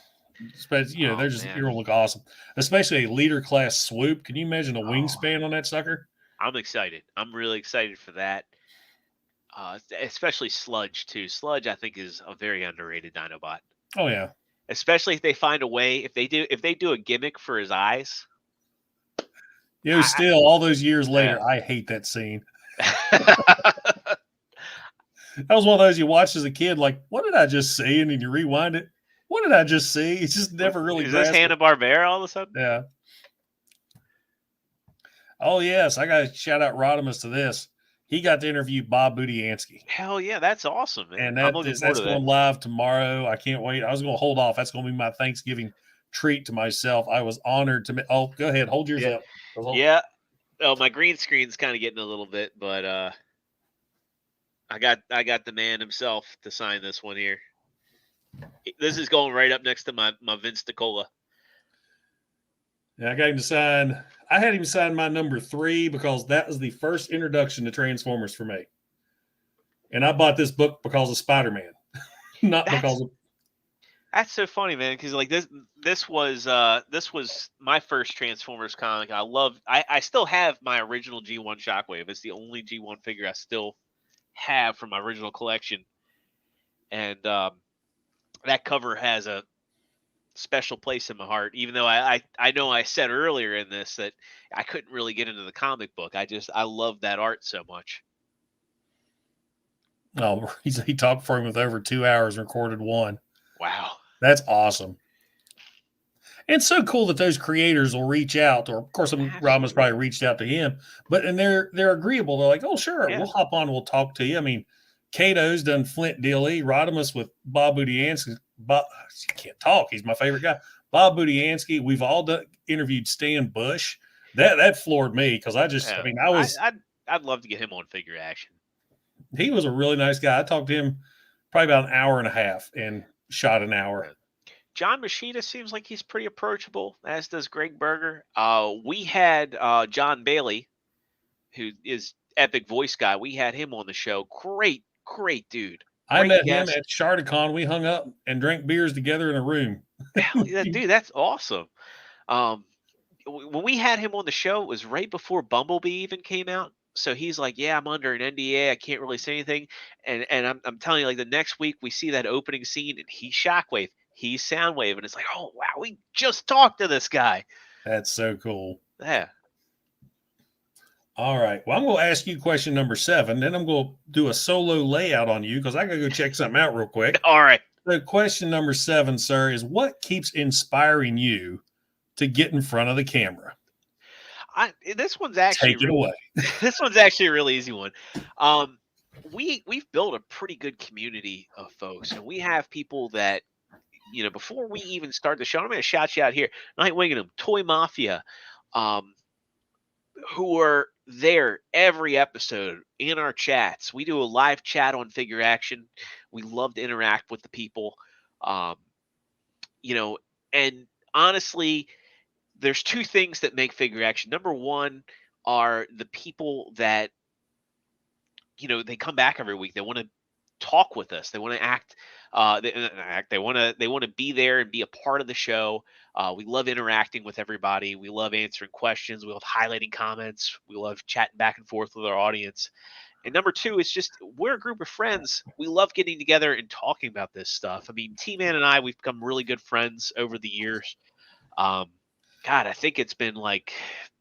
Especially, Oh, they're just man. you're gonna look awesome. Especially a leader class swoop. Can you imagine a Oh, wingspan on that sucker? I'm excited. I'm really excited for that. Especially Sludge too. Sludge, I think, is a very underrated Dinobot. Oh yeah. Especially if they find a way. If they do a gimmick for his eyes. Still all those years Yeah. later, I hate that scene. That was one of those you watched as a kid, like, what did I just see? And then you rewind it. What did I just see? It's just never really Is this grasped it. Hanna-Barbera all of a sudden? Yeah. Oh yes, I got to shout out Rodimus to this. He got to interview Bob Budiansky. Hell yeah, that's awesome, man. And I'm looking forward that's to that. going live tomorrow. I can't wait. I was going to hold off. That's going to be my Thanksgiving treat to myself. I was honored to. Oh, go ahead, hold yours Yeah. up. Yeah. Oh, my green screen's kind of getting a little bit, but I got the man himself to sign this one here. This is going right up next to my Vince DiCola. Yeah, I got him to sign. I had him sign my number 3 because that was the first introduction to Transformers for me. And I bought this book because of Spider-Man, not because of. That's so funny, man. Because like this was my first Transformers comic. I still have my original G1 Shockwave. It's the only G1 figure I still have from my original collection, and that cover has a special place in my heart. Even though I know I said earlier in this that I couldn't really get into the comic book. I love that art so much. Oh, he talked for him with over 2 hours and recorded 1. Wow. That's awesome. And it's so cool that those creators will reach out, or of course, Rama's probably reached out to him, and they're agreeable. They're like, "Oh, sure, Yeah. we'll hop on, we'll talk to you." I mean, Kato's done Flint Dilly, Rodimus with Bob Budiansky. Bob, he can't talk. He's my favorite guy. Bob Budiansky. We've all interviewed Stan Bush. That floored me because I'd love to get him on Figure Action. He was a really nice guy. I talked to him probably about an hour and a half and shot an hour. John Machida seems like he's pretty approachable, as does Greg Berger. We had John Bailey, who is Epic Voice Guy. We had him on the show. Great dude. I met him at Shardicon. We hung up and drank beers together in a room. Dude, that's awesome. When we had him on the show, it was right before Bumblebee even came out. So he's like, "Yeah, I'm under an NDA. I can't really say anything." And I'm telling you, like the next week we see that opening scene, and he's Shockwave, he's Soundwave, and it's like, "Oh wow, we just talked to this guy." That's so cool. Yeah. All right. Well, I'm going to ask you question number 7. Then I'm going to do a solo layout on you because I got to go check something out real quick. All right. So question number 7, sir, is what keeps inspiring you to get in front of the camera? This one's actually take it away. This one's actually a really easy one. We've built a pretty good community of folks, and we have people that, before we even start the show, I'm going to shout you out here, Nightwing and them, Toy Mafia, who are there every episode in our chats. We do a live chat on Figure Action. We love to interact with the people, and honestly, there's 2 things that make Figure Action. Number 1 are the people that, they come back every week. They want to talk with us. They want to act. They want to be there and be a part of the show. We love interacting with everybody. We love answering questions. We love highlighting comments. We love chatting back and forth with our audience. And number 2 is just we're a group of friends. We love getting together and talking about this stuff. I mean, T-Man and I, we've become really good friends over the years. God, I think it's been like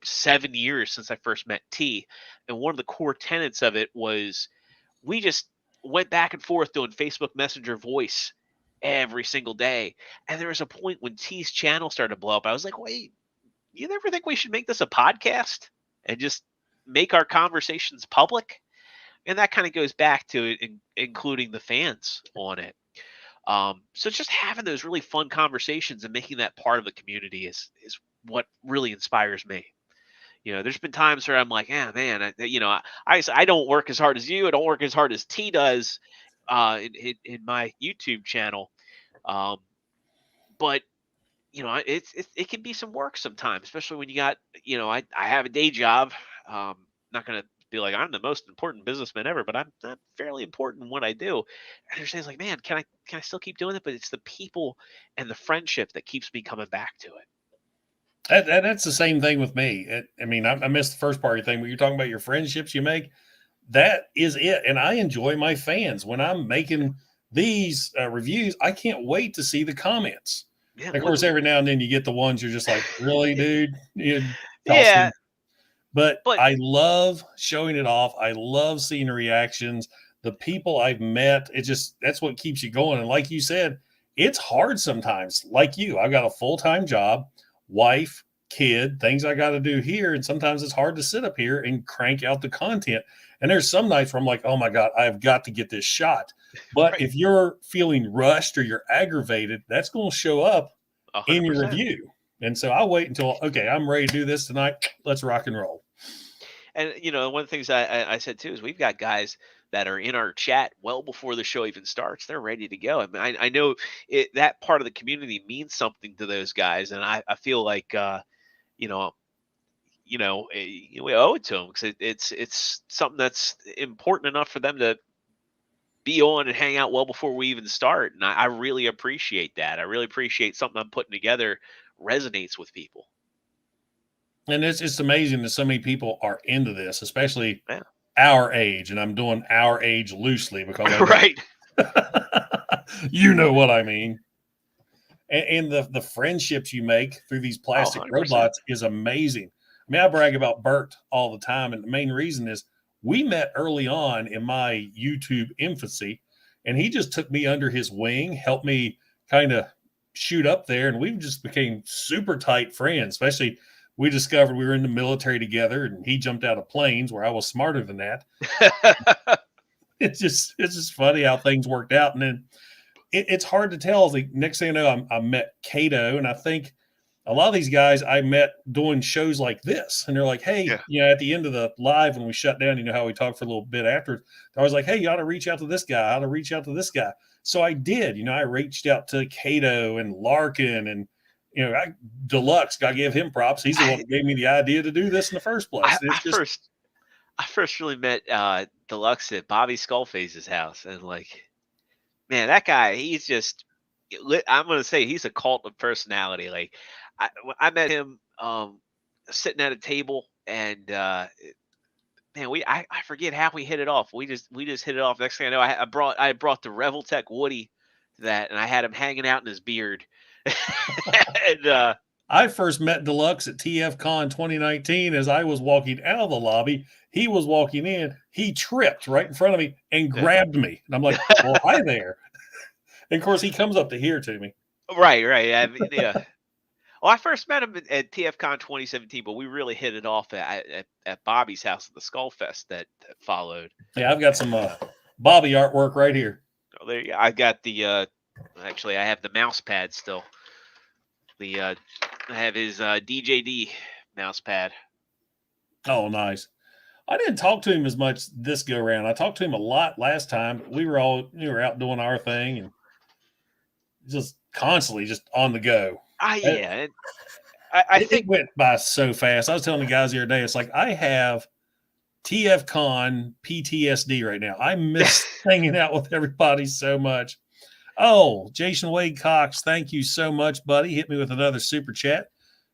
7 years since I first met T. And one of the core tenets of it was we just went back and forth doing Facebook Messenger voice every single day. And there was a point when T's channel started to blow up. I was like, wait, you never think we should make this a podcast and just make our conversations public? And that kind of goes back to including the fans on it. So just having those really fun conversations and making that part of the community is what really inspires me. There's been times where I'm like, man, I don't work as hard as you. I don't work as hard as T does in my YouTube channel. But it can be some work sometimes, especially when you got, I have a day job. Not going to be like, I'm the most important businessman ever, but I'm not fairly important in what I do. And they're saying like, man, can I still keep doing it? But it's the people and the friendship that keeps me coming back to it. That's the same thing with me. I mean, I missed the first part of your thing, but you're talking about your friendships you make. That is it. And I enjoy my fans. When I'm making these reviews, I can't wait to see the comments. Yeah, And of course, every now and then you get the ones you're just like, really, dude? yeah, But but I love showing it off. I love seeing the reactions. The people I've met, that's what keeps you going. And like you said, it's hard sometimes. Like you, I've got a full-time job, wife, kid, things I got to do here. And sometimes it's hard to sit up here and crank out the content. And there's some nights where I'm like, oh my God, I've got to get this shot. But right. if you're feeling rushed or you're aggravated, that's going to show up 100%. in your review. And so I'll wait until, okay, I'm ready to do this tonight. Let's rock and roll. And one of the things I said too is we've got guys that are in our chat well before the show even starts. They're ready to go. I mean, I know that part of the community means something to those guys, and I feel like we owe it to them because it's something that's important enough for them to be on and hang out well before we even start. And I really appreciate that. I really appreciate something I'm putting together resonates with people. And it's amazing that so many people are into this, especially our age. And I'm doing our age loosely because right. You know what I mean. And the friendships you make through these plastic robots is amazing. I mean, I brag about Bert all the time. And the main reason is we met early on in my YouTube infancy, and he just took me under his wing, helped me kind of shoot up there. And we just became super tight friends, especially we discovered we were in the military together, and he jumped out of planes where I was smarter than that. It's just funny how things worked out. And then it's hard to tell. The next thing I know, I met Cato, and I think a lot of these guys I met doing shows like this, and they're like, hey, at the end of the live when we shut down, you know how we talked for a little bit after, I was like, hey, you ought to reach out to this guy. I ought to reach out to this guy. So I did. I reached out to Cato and Larkin and, Deluxe. Got to give him props. He's the one who gave me the idea to do this in the first place. I first really met Deluxe at Bobby Skullface's house, and man, that guy, he's just, I'm going to say he's a cult of personality. Like I met him sitting at a table, and man, I forget how we hit it off. We just hit it off. Next thing I know, I brought the Reveltech Woody to that, and I had him hanging out in his beard. And I first met Deluxe at TFCON 2019 as I was walking out of the lobby. He was walking in. He tripped right in front of me and grabbed me. And I'm like, well, hi there. And of course, he comes up to here to me. Right. I mean, yeah. Well, I first met him at TFCON 2017, but we really hit it off at Bobby's house at the Skull Fest that followed. Yeah, I've got some Bobby artwork right here. Oh, there you go. I got the actually, I have the mouse pad still. I have his DJD mouse pad. Oh, nice. I didn't talk to him as much this go around. I talked to him a lot last time, but we were out doing our thing and just constantly just on the go. Yeah. I think it went by so fast. I was telling the guys the other day, it's like I have TFCon PTSD right now. I miss hanging out with everybody so much. Oh, Jason Wade Cox, thank you so much, buddy. Hit me with another super chat.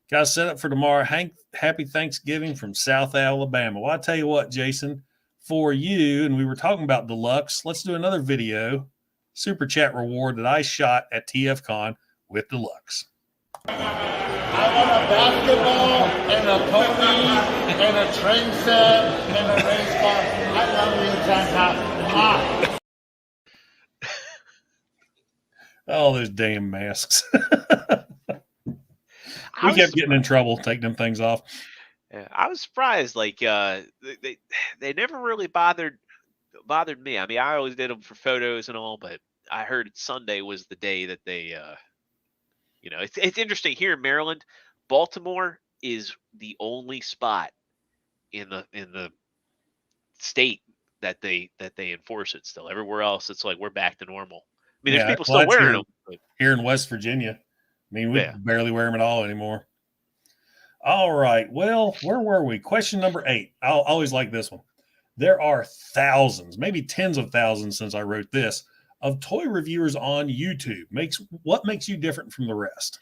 Got set up for tomorrow. Hank, happy Thanksgiving from South Alabama. Well, I tell you what, Jason, for you, and we were talking about Deluxe, let's do another video, super chat reward that I shot at TFCon with Deluxe. I want a basketball and a pony and a train set and a race car. I love you, Santa. Oh, those damn masks. We kept getting in trouble taking them things off. Yeah, I was surprised. They never really bothered me. I mean, I always did them for photos and all, but I heard Sunday was the day that they, it's interesting here in Maryland. Baltimore is the only spot in the state that they enforce it still. Everywhere else, it's like we're back to normal. I mean, there's people still wearing them. But here in West Virginia, I mean, we barely wear them at all anymore. All right. Well, where were we? Question number 8. I always like this one. there are thousands, maybe tens of thousands since I wrote this, of toy reviewers on YouTube. What makes you different from the rest?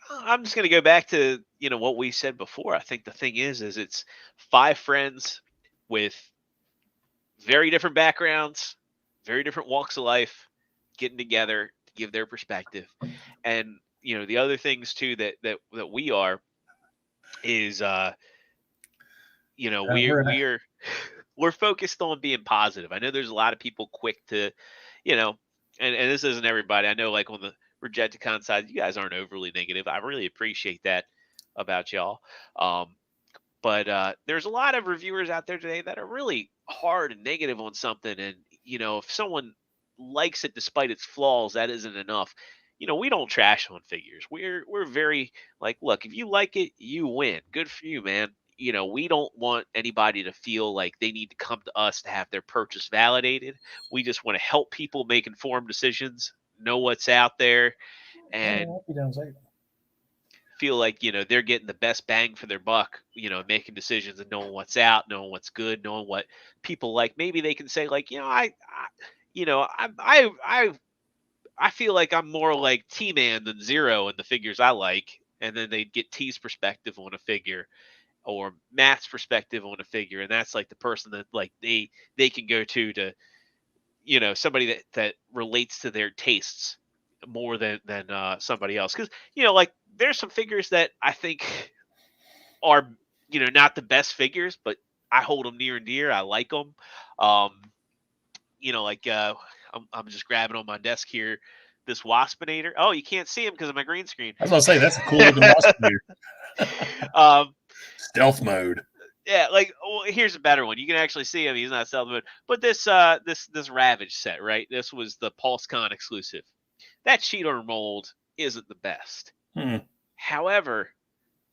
I'm just going to go back to, what we said before. I think the thing is it's 5 friends with very different backgrounds, very different walks of life, getting together to give their perspective. And, the other things too that we are is, we're focused on being positive. I know there's a lot of people quick to, and this isn't everybody. I know, like on the Rejecticon side, you guys aren't overly negative. I really appreciate that about y'all. But there's a lot of reviewers out there today that are really hard and negative on something. And, if someone likes it despite its flaws, that isn't enough. We don't trash on figures. We're very like, look, if you like it, you win. Good for you, man. We don't want anybody to feel like they need to come to us to have their purchase validated. We just want to help people make informed decisions, know what's out there, and feel like, they're getting the best bang for their buck, making decisions and knowing what's out, knowing what's good, knowing what people like. Maybe they can say like, I feel like I'm more like T-Man than Zero in the figures I like. And then they get T's perspective on a figure or Matt's perspective on a figure. And that's like the person that like they can go to, somebody that relates to their tastes more than somebody else. Cause like there's some figures that I think are, not the best figures, but I hold them near and dear. I like them. I'm just grabbing on my desk here this Waspinator. Oh, you can't see him because of my green screen. I was going to say, that's a cool looking Waspinator. Stealth mode. Yeah, here's a better one. You can actually see him. He's not stealth mode. But this Ravage set, right? This was the PulseCon exclusive. That cheater mold isn't the best. However,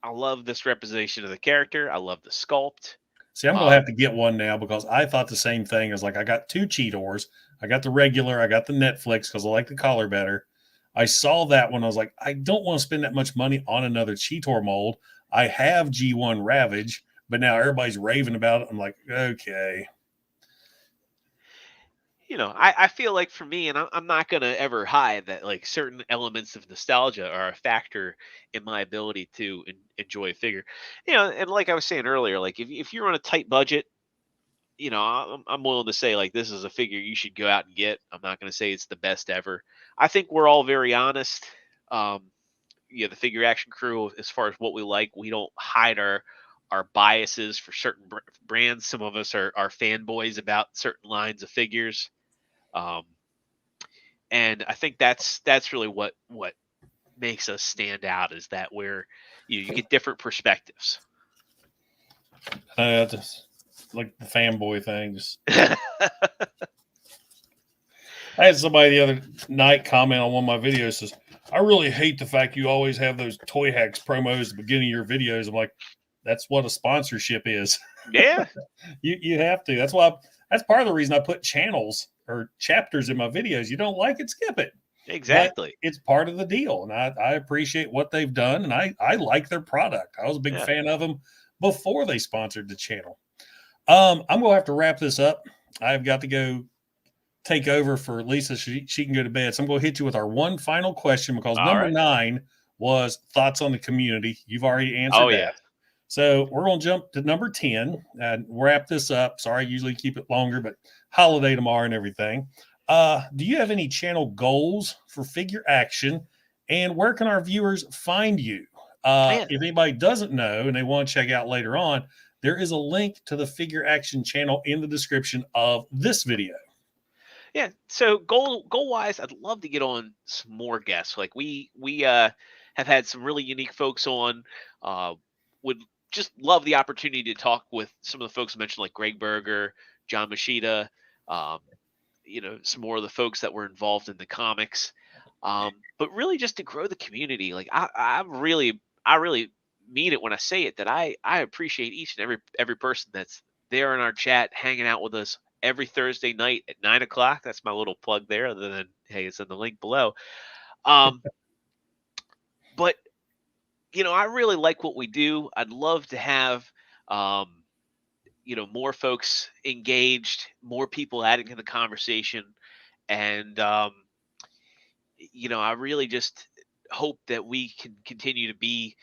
I love this representation of the character. I love the sculpt. See, I'm going to have to get one now because I thought the same thing. As like, I got 2 Cheetors. I got the regular. I got the Netflix because I like the collar better. I saw that one. I was like, I don't want to spend that much money on another Cheetor mold. I have G1 Ravage, but now everybody's raving about it. I'm like, okay. I feel like for me, and I'm not going to ever hide that like certain elements of nostalgia are a factor in my ability to enjoy a figure. And like I was saying earlier, like if you're on a tight budget, I'm willing to say like this is a figure you should go out and get. I'm not going to say it's the best ever. I think we're all very honest. The figure action crew, as far as what we like, we don't hide our biases for certain brands. Some of us are fanboys about certain lines of figures. And I think that's really what makes us stand out is that you get different perspectives. Just like the fanboy thing. Just I had somebody the other night comment on one of my videos says, I really hate the fact you always have those Toyhax promos at the beginning of your videos. I'm like, that's what a sponsorship is. Yeah. you have to. That's part of the reason I put channels or chapters in my videos. You don't like it, skip it. Exactly. But it's part of the deal. And I appreciate what they've done. And I like their product. I was a big fan of them before they sponsored the channel. I'm going to have to wrap this up. I've got to go take over for Lisa. She can go to bed. So I'm going to hit you with our one final question because number 9 was thoughts on the community. You've already answered that. Yeah. So we're going to jump to number 10 and wrap this up. Sorry, I usually keep it longer, but holiday tomorrow and everything. Do you have any channel goals for figure action? And where can our viewers find you? If anybody doesn't know and they want to check out later on, there is a link to the figure action channel in the description of this video. Yeah. So goal wise, I'd love to get on some more guests. Like we have had some really unique folks on. Would just love the opportunity to talk with some of the folks I mentioned, like Greg Berger, John Machida, some more of the folks that were involved in the comics. But really just to grow the community. Like I really mean it when I say it, that I appreciate each and every person that's there in our chat, hanging out with us every Thursday night at 9:00. That's my little plug there, other than, hey, it's in the link below. But I really like what we do. I'd love to have, more folks engaged, more people adding to the conversation. And, I really just hope that we can continue to be,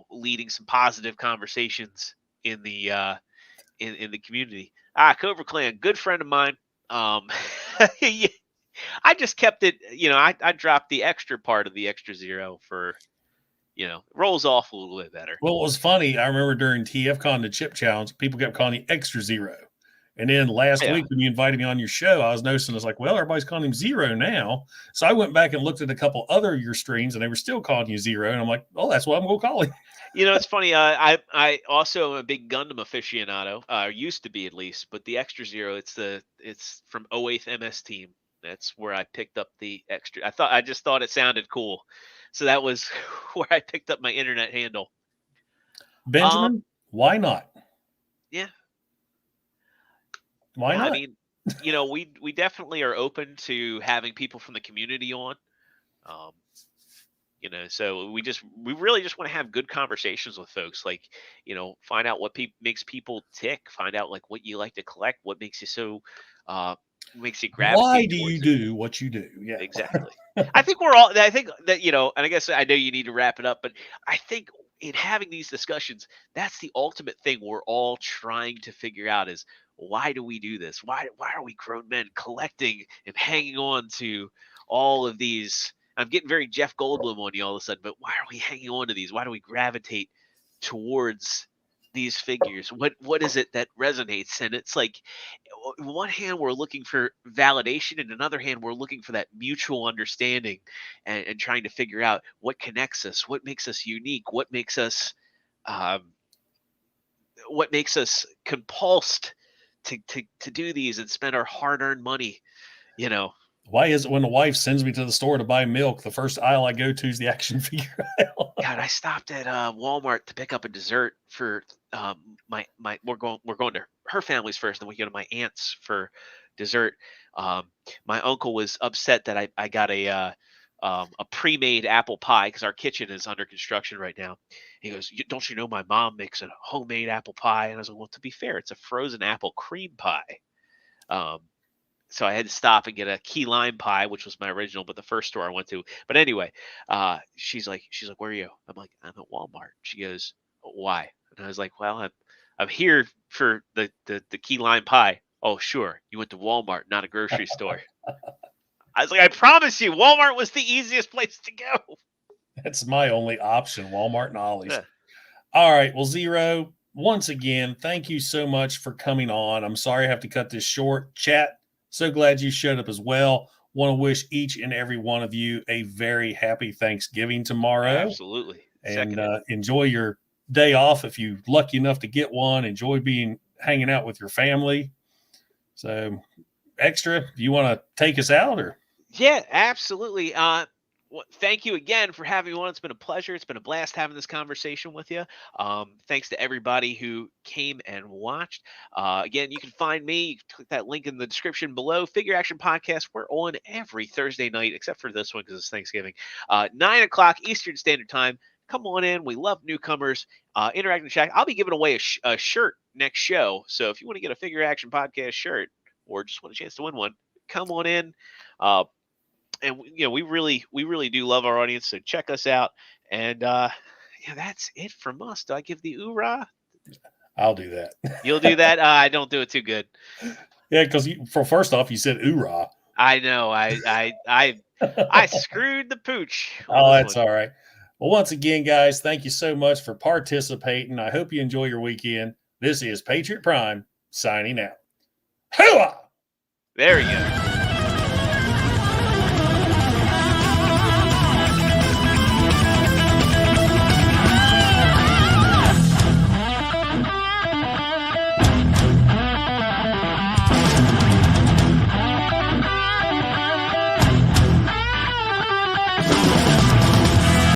leading some positive conversations in the in the community. Cobra Clan, good friend of mine. Yeah, I just kept it, I dropped the extra part of the extra zero for, rolls off a little bit better. Well, it was funny. I remember during TFCON the Chip Challenge, people kept calling you Extra Zero. And then last week when you invited me on your show, I was noticing it's like, well, everybody's calling him Zero now. So I went back and looked at a couple other of your streams, and they were still calling you Zero. And I'm like, oh, that's what I'm going to call him. It's funny. I also am a big Gundam aficionado. Used to be at least, but the Extra Zero, it's from 08th MS Team. That's where I picked up the extra. I just thought it sounded cool, so that was where I picked up my internet handle. Benjamin, why not? Yeah. Why not? I mean, we definitely are open to having people from the community on. So we really just want to have good conversations with folks, like, find out what makes people tick, find out like what you like to collect, what makes you so, makes you gravitate. Why do you do what you do? Yeah, exactly. I think that, and I guess I know you need to wrap it up, but I think in having these discussions, that's the ultimate thing we're all trying to figure out is, why do we do this? Why are we grown men collecting and hanging on to all of these? I'm getting very Jeff Goldblum on you all of a sudden, but why are we hanging on to these? Why do we gravitate towards these figures? What is it that resonates? And it's like, on one hand, we're looking for validation, and on the other hand, we're looking for that mutual understanding and trying to figure out what connects us, what makes us unique, what makes us compulsed to do these and spend our hard-earned money, Why is it when the wife sends me to the store to buy milk, the first aisle I go to is the action figure aisle? God, I stopped at Walmart to pick up a dessert for my we're going to her family's first, then we go to my aunt's for dessert. My uncle was upset that I got a pre-made apple pie because our kitchen is under construction right now. He goes, don't you know my mom makes a homemade apple pie? And I was like, well, to be fair, it's a frozen apple cream pie. So I had to stop and get a key lime pie, which was my original, but the first store I went to. But anyway, she's like, where are you? I'm like, I'm at Walmart. She goes, why? And I was like, well, I'm here for the key lime pie. Oh, sure. You went to Walmart, not a grocery store. I was like, I promise you, Walmart was the easiest place to go. That's my only option, Walmart and Ollie's. Yeah. All right. Well, Zero, once again, thank you so much for coming on. I'm sorry I have to cut this short. Chat, so glad you showed up as well. Want to wish each and every one of you a very happy Thanksgiving tomorrow. Absolutely. And enjoy your day off if you're lucky enough to get one. Enjoy hanging out with your family. So, Extra, do you want to take us out? Or yeah, absolutely. Thank you again for having me on. It's been a pleasure. It's been a blast having this conversation with you. Thanks to everybody who came and watched. Again, you can find me. You can click that link in the description below. Figure Action Podcast. We're on every Thursday night, except for this one because it's Thanksgiving. 9 o'clock Eastern Standard Time. Come on in. We love newcomers. Interact in the chat. I'll be giving away a shirt next show. So if you want to get a Figure Action Podcast shirt or just want a chance to win one, come on in. And we really do love our audience, so check us out. And that's it from us. Do I give the oorah? I'll do that. You'll do that? I don't do it too good. Yeah, because first off, you said oorah. I know. I screwed the pooch. Oh, that's all right. Well, once again, guys, thank you so much for participating. I hope you enjoy your weekend. This is Patriot Prime signing out. Hooah! There you go.